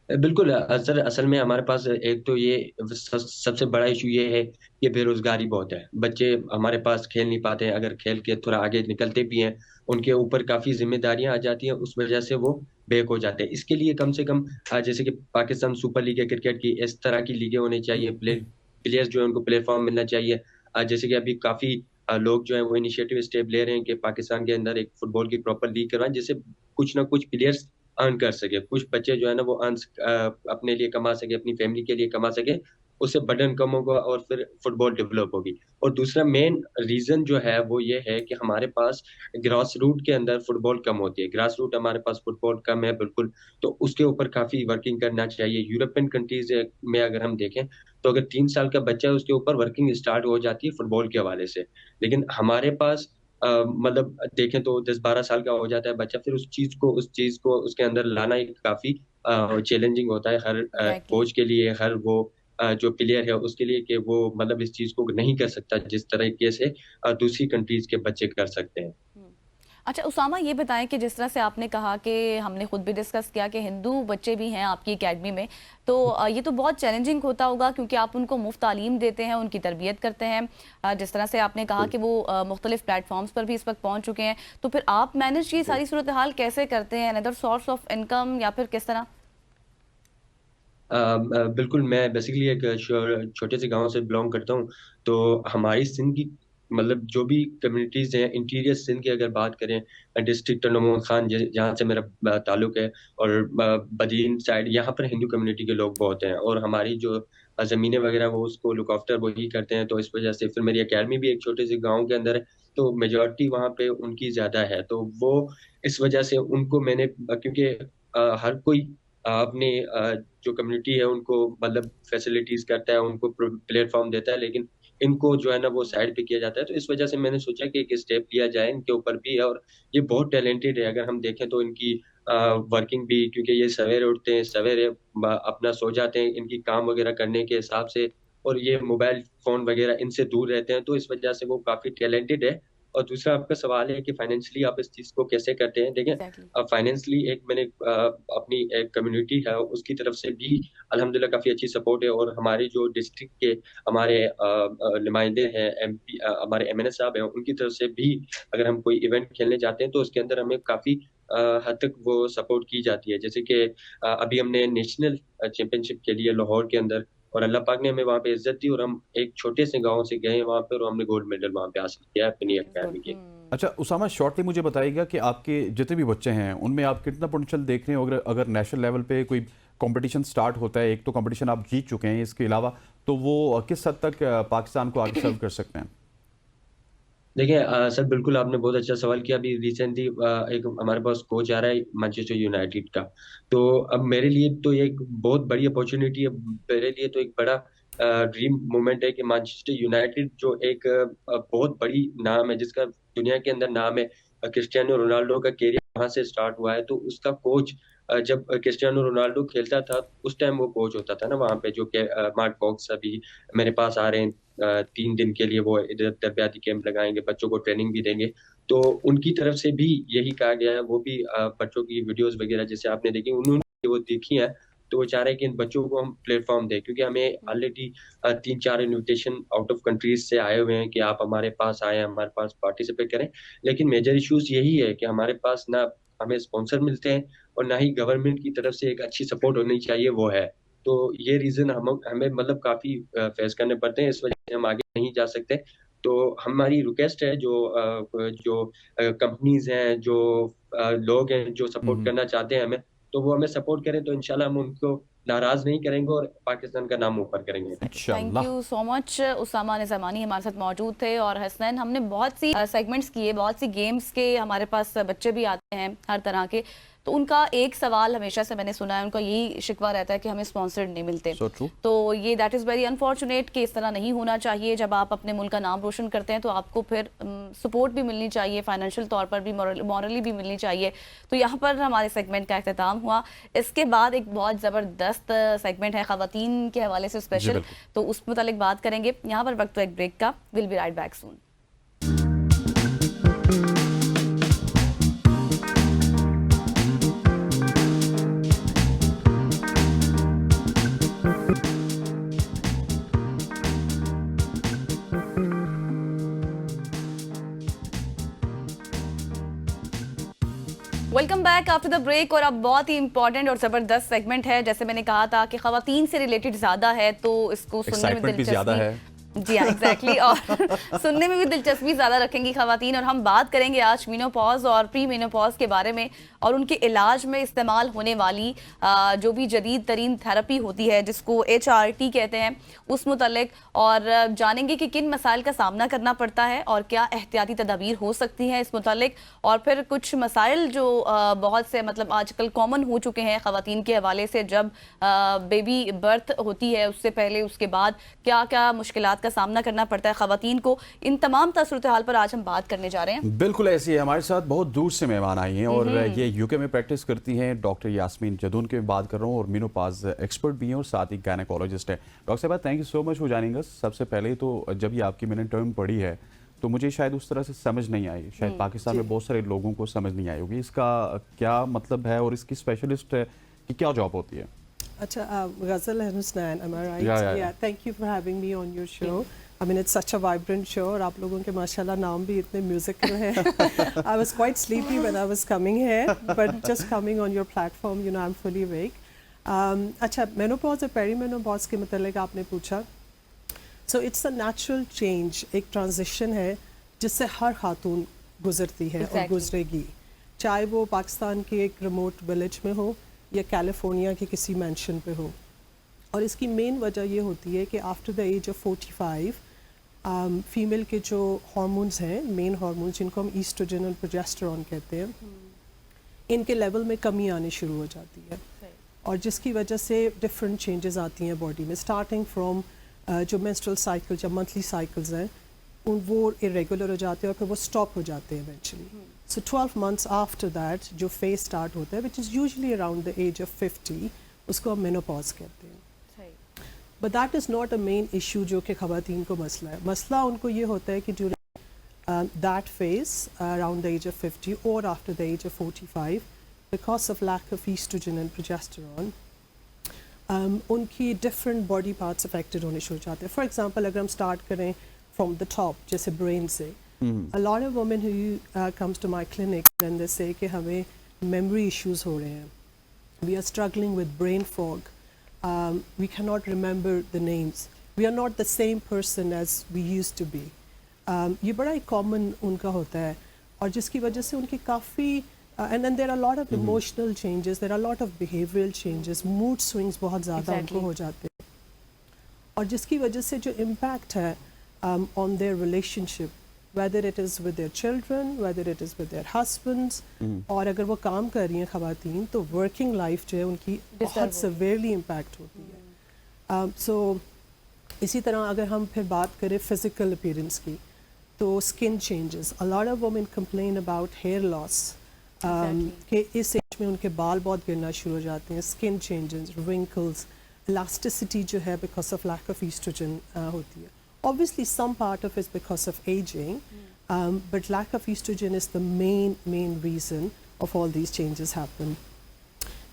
Speaker 5: बिल्कुल सर, असल में हमारे पास एक तो ये सबसे बड़ा इशू ये है कि बेरोजगारी बहुत है। बच्चे हमारे पास खेल नहीं पाते हैं, अगर खेल के थोड़ा आगे निकलते भी हैं उनके ऊपर काफ़ी जिम्मेदारियां आ जाती हैं, उस वजह से वो बेक हो जाते हैं। इसके लिए कम से कम जैसे कि पाकिस्तान सुपर लीग है क्रिकेट की, इस तरह की लीगें होनी चाहिए, प्लेयर्स जो है उनको प्लेटफॉर्म मिलना चाहिए। जैसे कि अभी काफ़ी लोग जो है वो इनिशिएटिव स्टेप ले रहे हैं कि पाकिस्तान के अंदर एक फुटबॉल की प्रॉपर लीग करवाएं, जिससे कुछ ना कुछ प्लेयर्स अर्न कर सके, कुछ बच्चे जो है ना वो अपने लिए कमा सके, अपनी फैमिली के लिए कमा सके, उससे बर्डन कम होगा और फिर फुटबॉल डेवलप होगी। और दूसरा मेन रीजन जो है वो ये है कि हमारे पास ग्रास रूट के अंदर फुटबॉल कम होती है, ग्रास रूट हमारे पास फुटबॉल कम है बिल्कुल, तो उसके ऊपर काफी वर्किंग करना चाहिए। यूरोपियन कंट्रीज में अगर हम देखें तो अगर 3 साल का बच्चा है उसके ऊपर वर्किंग स्टार्ट हो जाती है फुटबॉल के हवाले से, लेकिन हमारे पास मतलब देखें तो 10-12 साल का हो जाता है बच्चा, फिर उस चीज को उसके अंदर लाना एक काफी चैलेंजिंग होता है हर कोच के लिए, हर वो जो प्लेयर है उसके लिए, कि वो मतलब इस चीज को नहीं कर सकता जिस तरीके से दूसरी कंट्रीज के बच्चे कर सकते हैं।
Speaker 2: अच्छा उसामा, ये बताएं कि जिस तरह से आपने कहा कि हमने खुद भी डिस्कस किया कि हिंदू बच्चे भी हैं आपकी एकेडमी में, तो ये तो बहुत चैलेंजिंग होता होगा क्योंकि आप उनको मुफ्त तालीम देते हैं, उनकी तरबियत करते हैं। जिस तरह से आपने कहा कि वो मुख्तलिफ प्लेटफॉर्म्स पर भी इस वक्त पहुंच चुके हैं, तो फिर आप मैनेज ये सारी सूरत हाल कैसे करते हैं? अनदर सोर्स ऑफ इनकम या फिर किस तरह?
Speaker 5: बिल्कुल, मैं बेसिकली एक छोटे से गांव से बिलोंग करता हूं, तो हमारी सिंध की मतलब जो भी कम्युनिटीज़ हैं इंटीरियर सिंध की अगर बात करें, डिस्ट्रिक्ट नमून खान जहाँ से मेरा ताल्लुक है, और बदीन साइड, यहाँ पर हिंदू कम्युनिटी के लोग बहुत हैं और हमारी जो ज़मीनें वगैरह वो उसको लुक आफ्टर वही करते हैं, तो इस वजह से फिर मेरी अकेडमी भी एक छोटे से गाँव के अंदर है, तो मेजॉरिटी वहाँ पे उनकी ज़्यादा है, तो वो इस वजह से उनको मैंने क्योंकि हर कोई अपने जो कम्युनिटी है उनको मतलब फैसिलिटीज करता है, उनको प्लेटफॉर्म देता है, लेकिन इनको जो है ना वो साइड पे किया जाता है, तो इस वजह से मैंने सोचा कि एक स्टेप लिया जाए इनके ऊपर भी है। और ये बहुत टैलेंटेड है, अगर हम देखें तो इनकी वर्किंग भी, क्योंकि ये सवेरे उठते हैं, सवेरे अपना सो जाते हैं इनकी काम वगैरह करने के हिसाब से, और ये मोबाइल फोन वगैरह इनसे दूर रहते हैं, तो इस वजह से वो काफी टैलेंटेड है। और दूसरा आपका सवाल है कि फाइनेंशियली आप इस चीज को कैसे करते हैं, देखें फाइनेंशियली एक मैंने अपनी एक कम्युनिटी है उसकी तरफ से भी अल्हम्दुलिल्लाह काफी अच्छी सपोर्ट है, और हमारे जो डिस्ट्रिक्ट के हमारे नुमाइंदे हैं, एमपी हमारे एमएनए साहब हैं, उनकी तरफ से भी अगर हम कोई इवेंट खेलने जाते हैं तो उसके अंदर हमें काफी हद तक वो सपोर्ट की जाती है। जैसे कि अभी हमने नेशनल चैंपियनशिप के लिए लाहौर के अंदर, और अल्लाह पाक ने हमें वहाँ पे इज्जत दी और हम एक छोटे से गांव से गए वहाँ पे और हमने गोल्ड मेडल वहाँ पे हासिल किया अपनी अकेडमी के।
Speaker 1: अच्छा उसामा, शॉर्टली मुझे बताइएगा कि आपके जितने भी बच्चे हैं उनमें आप कितना पोटेंशियल देख रहे हैं, अगर नेशनल लेवल पे कोई कंपटीशन स्टार्ट होता है, एक तो कंपटीशन आप जीत चुके हैं, इसके अलावा तो वो किस हद तक पाकिस्तान को आगे सर्व कर सकते हैं?
Speaker 5: देखिए सर, बिल्कुल आपने बहुत अच्छा सवाल किया। अभी रिसेंटली एक हमारे पास कोच आ रहा है मैनचेस्टर यूनाइटेड का, तो अब मेरे लिए तो ये एक बहुत बड़ी अपॉर्चुनिटी है, मेरे लिए तो एक बड़ा ड्रीम मोमेंट है कि मैनचेस्टर यूनाइटेड जो एक बहुत बड़ी नाम है, जिसका दुनिया के अंदर नाम है, क्रिस्टियानो रोनाल्डो का कैरियर वहां से स्टार्ट हुआ है। तो उसका कोच जब क्रिस्टियानो रोनाल्डो खेलता था उस टाइम वो कोच होता था ना वहां पे, जो कि मार्क फॉक्स अभी मेरे पास आ रहे हैं 3 दिन के लिए, वो इधर तरबियाती कैंप लगाएंगे, बच्चों को ट्रेनिंग भी देंगे। तो उनकी तरफ से भी यही कहा गया है, वो भी बच्चों की वीडियोस वगैरह जैसे आपने देखी उन्होंने वो देखी है, तो वो चाह रहे हैं कि इन बच्चों को हम प्लेटफॉर्म दें, क्योंकि हमें already 3-4 invitation out of countries से आए हुए हैं कि आप हमारे पास आए, हमारे पास पार्टिसिपेट करें। लेकिन मेजर इश्यूज यही है कि हमारे पास ना हमें स्पॉन्सर मिलते हैं और ना ही गवर्नमेंट की तरफ से एक अच्छी सपोर्ट होनी चाहिए, वो है। तो ये रीजन हमें मतलब काफी फेस करने पड़ते हैं, इस वजह से हम आगे नहीं जा सकते। तो हमारी रिक्वेस्ट है जो कंपनीज हैं, जो लोग हैं जो सपोर्ट करना चाहते हैं हमें, तो वो हमें सपोर्ट करें, तो इंशाल्लाह हम उनको नाराज नहीं करेंगे और पाकिस्तान का नाम ऊपर करेंगे।
Speaker 2: थैंक
Speaker 1: इंशाल्लाह।
Speaker 2: You so much. Usama Nizamani हमारे साथ मौजूद थे, और हसनैन, हमने बहुत सी सेगमेंट्स किए, बहुत सी गेम्स के, हमारे पास बच्चे भी आते हैं हर तरह के, तो उनका एक सवाल हमेशा से मैंने सुना है, उनका यही शिकवा रहता है कि हमें स्पॉन्सर्ड नहीं मिलते।
Speaker 1: So true.
Speaker 2: तो ये दैट इज़ वेरी अनफॉर्चुनेट कि इस तरह नहीं होना चाहिए। जब आप अपने मुल्क का नाम रोशन करते हैं तो आपको फिर सपोर्ट भी मिलनी चाहिए, फाइनेंशियल तौर पर भी, मॉरली भी मिलनी चाहिए। तो यहाँ पर हमारे सेगमेंट का अख्ताम हुआ। इसके बाद एक बहुत ज़बरदस्त सेगमेंट है ख़वातीन के हवाले से स्पेशल,
Speaker 1: बिल्कुल।
Speaker 2: तो उस मुतालिक बात करेंगे। यहाँ पर वक्त एक ब्रेक का, will be right back soon. Welcome back after the break. और अब बहुत ही इंपॉर्टेंट और जबरदस्त सेगमेंट है, जैसे मैंने कहा था कि खवातीन से रिलेटेड ज्यादा है, तो इसको सुनने में
Speaker 1: एक्साइटमेंट भी ज्यादा है।
Speaker 2: जी हाँ, एग्जैक्टली। और सुनने में भी दिलचस्पी ज़्यादा रखेंगी खवातीन। और हम बात करेंगे आज मीनोपॉज और प्री मीनोपॉज के बारे में, और उनके इलाज में इस्तेमाल होने वाली जो भी जदीद तरीन थेरेपी होती है, जिसको HRT कहते हैं, उस मुतल्लिक, और जानेंगे कि किन मसाइल का सामना करना पड़ता है और क्या एहतियाती तदाबीर हो सकती हैं इस मुतल्लिक। और फिर कुछ मसाइल जो बहुत से मतलब आजकल कॉमन हो चुके हैं खवातीन के हवाले से, जब बेबी बर्थ होती है उससे पहले, उसके बाद क्या क्या मुश्किलात का सामना करना पड़ता है खवातीन को। इन तमाम सूरत हाल पर आज हम बात करने जा रहे हैं।
Speaker 1: बिल्कुल ऐसी है। हमारे साथ बहुत दूर से मेहमान आई हैं और ये यूके में प्रैक्टिस करती हैं। डॉक्टर यास्मीन जदून की बात कर रहा हूँ, और मीनोपॉज एक्सपर्ट भी हैं और साथ ही गायनेकोलॉजिस्ट है। डॉक्टर साहब, thank you so much for joining अस। सबसे पहले तो जब ये आपकी मैंने टर्म पढ़ी है तो मुझे शायद उस तरह से समझ नहीं आई, शायद पाकिस्तान में बहुत सारे लोगों को समझ नहीं आई होगी। इसका क्या मतलब है और इसकी स्पेशलिस्ट की क्या जॉब होती है?
Speaker 6: Acha, Ghazal and Husnain, am I right?
Speaker 1: Yeah.
Speaker 6: Thank you for having me on your show. I mean, it's such a vibrant show, और आप लोगों के माशाल्लाह नाम भी इतने म्यूजिकल हैं. I was quite sleepy when I was coming here, but just coming on your platform, you know, I'm fully awake. अच्छा, menopause और perimenopause के मतलब आपने पूछा. So it's a natural change, एक transition है जिससे हर खातून गुजरती है और गुजरेगी, चाहे वो पाकिस्तान के एक रिमोट विलेज में हो या कैलिफोर्निया के किसी मैंशन पे हो. और इसकी मेन वजह ये होती है कि after the age of 45 female के जो हार्मोन्स हैं, मेन हार्मोन्स जिनको हम ईस्ट्रोजन और प्रोजेस्टेरॉन कहते हैं, इनके लेवल में कमी आनी शुरू हो जाती है, और जिसकी वजह से डिफरेंट चेंजेस आती हैं बॉडी में, स्टार्टिंग फ्रॉम जो मेंस्ट्रुअल साइकिल या मंथली साइकिल्स हैं वो इरेगुलर हो जाते हैं और फिर वो स्टॉप हो जाते हैं eventually. So 12 months after that जो फेज स्टार्ट होता है, which is usually around the age of 50, उसको हम मेनोपॉज कहते हैं. But that is not a main issue जो कि ख़वातीन को मसला है. मसला उनको ये होता है कि during that phase around the age of 50 और after the age of 45, because of lack of estrogen and progesterone, उनकी डिफरेंट बॉडी पार्ट्स अफेक्टेड होने शुरू हो जाते हैं. फॉर एग्जांपल, अगर हम स्टार्ट करें फ्रॉम द टॉप, जैसे ब्रेन से, a lot of women who comes to my clinic and they say कि हमें memory issues हो रहे हैं, we are struggling with brain fog, we cannot remember the names, we are not the same person as we used to be. ये बड़ा ही common उनका होता है, और जिसकी वजह से उनकी काफ़ी and then there are a lot of emotional changes, there are a lot of behavioral changes, mood swings बहुत ज़्यादा उनको हो जाते हैं, और जिसकी वजह से जो impact है on their relationship, whether it is with their children, whether it is with their husbands, और अगर वो काम कर रही हैं ख़वातीन, तो working life जो है उनकी बहुत severely impact होती है. So इसी तरह अगर हम फिर बात करें फिजिकल अपीयरेंस की, तो skin changes, a lot of women complain about hair loss, कि इस एज में उनके बाल बहुत गिरना शुरू हो जाते हैं, स्किन चेंजेस, रिंकल्स, इलास्टिसिटी जो है because of lack of estrogen होती है. Obviously some part of it is because of aging, but lack of estrogen is the main reason of all these changes happen.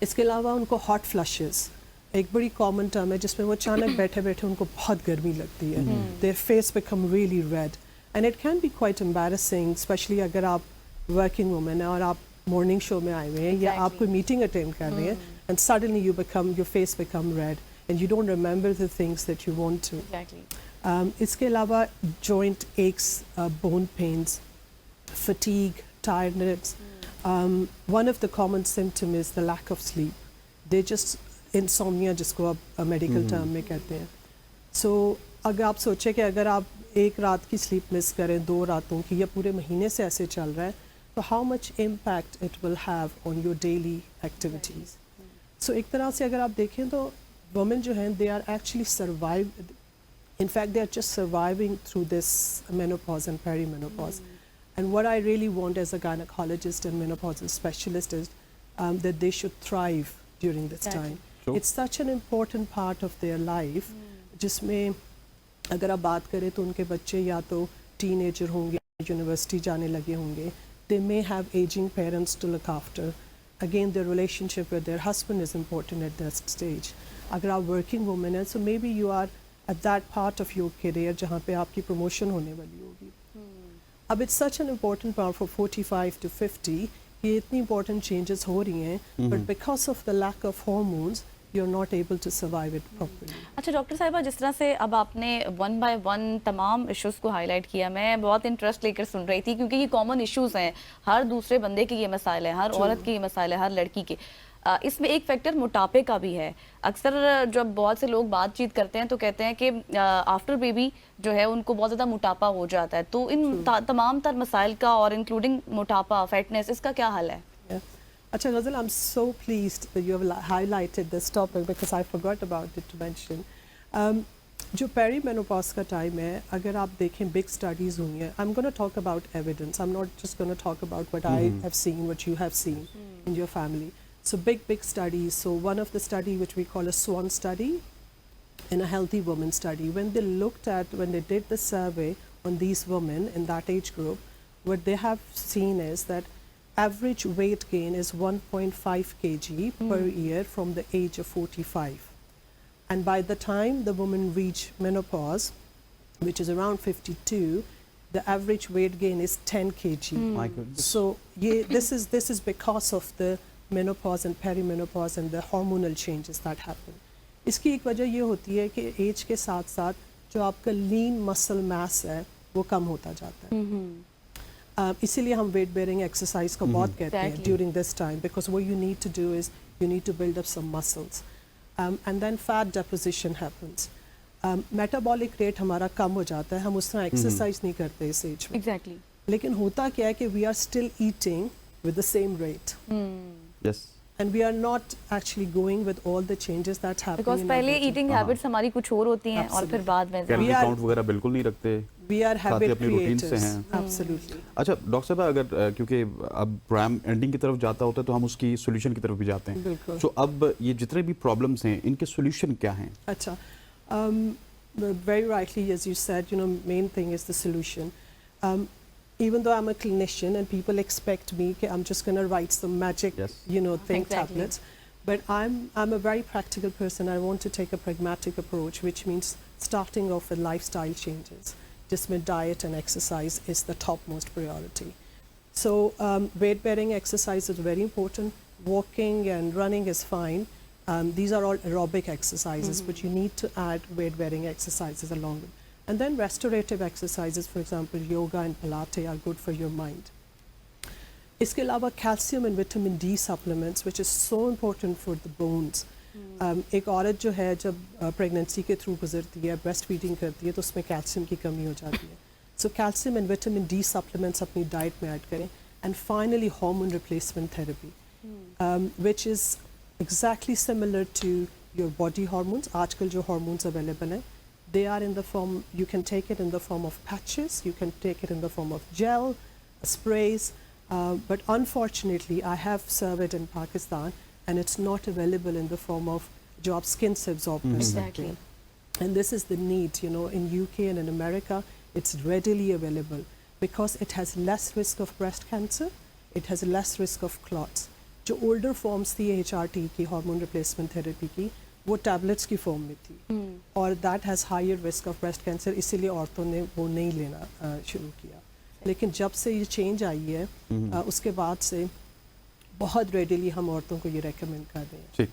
Speaker 6: इसके अलावा उनको hot flushes एक बड़ी common term है जिसमें वो अचानक बैठे बैठे उनको बहुत गर्मी लगती है. Their face become really red and it can be quite embarrassing, specially अगर आप वर्किंग वुमेन है और आप मॉर्निंग शो में आए हुए हैं या आप कोई मीटिंग अटेंड कर रहे हैं and suddenly your face become red and you don't remember the things that you want to. इसके अलावा joint aches, bone pains, fatigue, tiredness. One of the common symptom is the lack of sleep. They just insomnia जिसको आप medical term में कहते हैं. So अगर आप सोचें कि अगर आप एक रात की स्लीप मिस करें, 2 रातों की, या पूरे महीने से ऐसे चल रहा है, तो how much impact it will have on your daily activities. So एक तरह से अगर आप देखें तो women जो हैं they are actually survive. In fact, they are just surviving through this menopause and perimenopause. And what I really want as a gynecologist and menopausal specialist is that they should thrive during this time.
Speaker 1: True.
Speaker 6: It's such an important part of their life. जिसमें अगर आप बात करें तो उनके बच्चे या तो टीनेजर होंगे, यूनिवर्सिटी जाने लगे होंगे. They may have aging parents to look after. Again, their relationship with their husband is important at that stage. अगर आप working woman हैं, so maybe you are at that part of your career जहाँ पे आपकी promotion होने वाली होगी. अब it's such an important part for 45 to 50, ये इतनी important changes हो रही हैं, but because of the lack of hormones, you're not able to survive it properly.
Speaker 2: अच्छा डॉक्टर साहिबा, जिस तरह से अब आपने 1 by 1 तमाम इश्यूज़ को हाईलाइट किया, मैं बहुत इंटरेस्ट लेकर सुन रही थी क्योंकि ये कॉमन इश्यूज़ हैं, हर दूसरे बंदे के ये मसाइल हैं, हर औरत के ये मसाइल है, हर लड़की के. इसमें एक फैक्टर मोटापे का भी है. अक्सर जब बहुत से लोग बातचीत करते हैं तो कहते हैं कि आफ्टर बेबी जो है उनको बहुत ज़्यादा मोटापा हो जाता है. तो इन तमाम तर मसाइल का और इंक्लूडिंग मोटापा, फैटनेस, इसका क्या हल है?
Speaker 6: अच्छा गज़ल, I'm so pleased that you have highlighted this topic because I forgot about it to mention. जो पेरीमेनोपॉज का टाइम है, अगर आप देखें बिग स्टडीज़ हुई हैं. I'm going to talk about evidence. I'm not just going to talk about what I have seen, what you have seen in your family. So big studies. So one of the study which we call a SWAN study and a healthy woman study, when they did the survey on these women in that age group, what they have seen is that average weight gain is 1.5 kg per year from the age of 45. And by the time the woman reach menopause, which is around 52, the average weight gain is 10 kg.
Speaker 1: My goodness.
Speaker 6: So this is because of the menopause and perimenopause and the hormonal changes that happen. इसकी एक वजह ये होती है कि as के साथ साथ जो आपका लीन मसल मास है वो कम होता जाता है. इसीलिए हम वेट बेयरिंग एक्सरसाइज को बहुत कहते हैं during this time, because what you need to do is you need to build up some muscles. And then fat deposition happens. Metabolic rate हमारा कम हो जाता है, हम उस तरह एक्सरसाइज नहीं करते इस एज में.
Speaker 2: Exactly.
Speaker 6: लेकिन होता क्या है कि we are still eating with the same rate.
Speaker 1: Yes.
Speaker 6: And we are not actually going with all the changes that's happening.
Speaker 2: Because
Speaker 6: in
Speaker 2: पहले
Speaker 6: our body.
Speaker 2: ईटिंग हैबिट्स हमारी कुछ और होती हैं और फिर बाद में
Speaker 1: कैलोरी
Speaker 6: We are-
Speaker 1: काउंट वगैरह बिल्कुल नहीं रखते.
Speaker 6: We are habit
Speaker 1: अपनी routine से
Speaker 6: creators.
Speaker 1: हैं.
Speaker 6: Absolutely.
Speaker 1: अच्छा डॉक्टर साहब, अगर क्योंकि अब प्रोग्राम एंडिंग की तरफ जाता होता है तो हम उसकी सोल्यूशन की तरफ भी जाते हैं.
Speaker 6: बिल्कुल.
Speaker 1: तो अब ये जितने भी प्रॉब्लम्स हैं इनके सोल्यूशन क्या हैं?
Speaker 6: Acha. Very rightly, as you said, main thing is the solution. Even though I'm a clinician and people expect me, okay, I'm just going to write some magic,
Speaker 1: Yes.
Speaker 6: thing,
Speaker 2: Exactly.
Speaker 6: tablets. But I'm a very practical person. I want to take a pragmatic approach, which means starting off with lifestyle changes. Just my diet and exercise is the topmost priority. So weight-bearing exercise is very important. Walking and running is fine. These are all aerobic exercises, but you need to add weight-bearing exercises along with. And then restorative exercises, for example, yoga and Pilates are good for your mind. इसके अलावा calcium and vitamin D supplements, which is so important for the bones. एक औरत जो है जब pregnancy के through गुजरती है, ब्रेस्ट फीडिंग करती है, तो उसमें कैल्शियम की कमी हो जाती है. So calcium and vitamin D supplements अपनी डाइट में ऐड करें. And finally, hormone replacement therapy, which is exactly similar to your body hormones. आजकल जो hormones available हैं, They are in the form, you can take it in the form of patches, you can take it in the form of gel, sprays, but unfortunately I have served in Pakistan and it's not available in the form of जो आप skin से absorb कर सकते हैं. And this is the need, you know, in UK and in America, it's readily available because it has less risk of breast cancer, it has less risk of clots. जो older forms थी HRT की, hormone replacement therapy की, वो tablets की form में थी और that has higher risk of breast cancer, इसीलिए औरतों ने वो नहीं लेना शुरू किया. लेकिन जब से ये change आई है उसके बाद से बहुत readily हम औरतों को ये recommend कर रहे हैं.
Speaker 1: ठीक,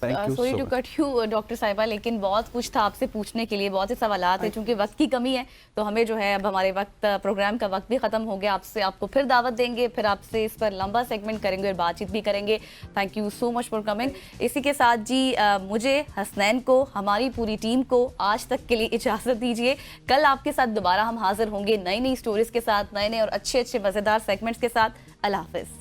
Speaker 1: thank you
Speaker 2: sorry
Speaker 1: so
Speaker 2: too
Speaker 1: much.
Speaker 2: Cut you doctor साहिबा, लेकिन बहुत कुछ था आपसे पूछने के लिए, बहुत से सवालात हैं. चूंकि वक्त की कमी है तो हमें जो है अब हमारे वक्त प्रोग्राम का वक्त भी खत्म हो गया. आपसे आपको फिर दावत देंगे, फिर आपसे इस पर लंबा सेगमेंट करेंगे और बातचीत भी करेंगे. Thank you so much for coming. इसी के साथ जी मुझे, हसनैन को, हमारी पूरी टीम को आज तक के लिए इजाजत दीजिए. कल आपके साथ दोबारा हम हाजिर होंगे नई नई स्टोरीज के साथ, नए नए और अच्छे अच्छे मजेदार सेगमेंट्स के साथ. अल्लाह हाफिज.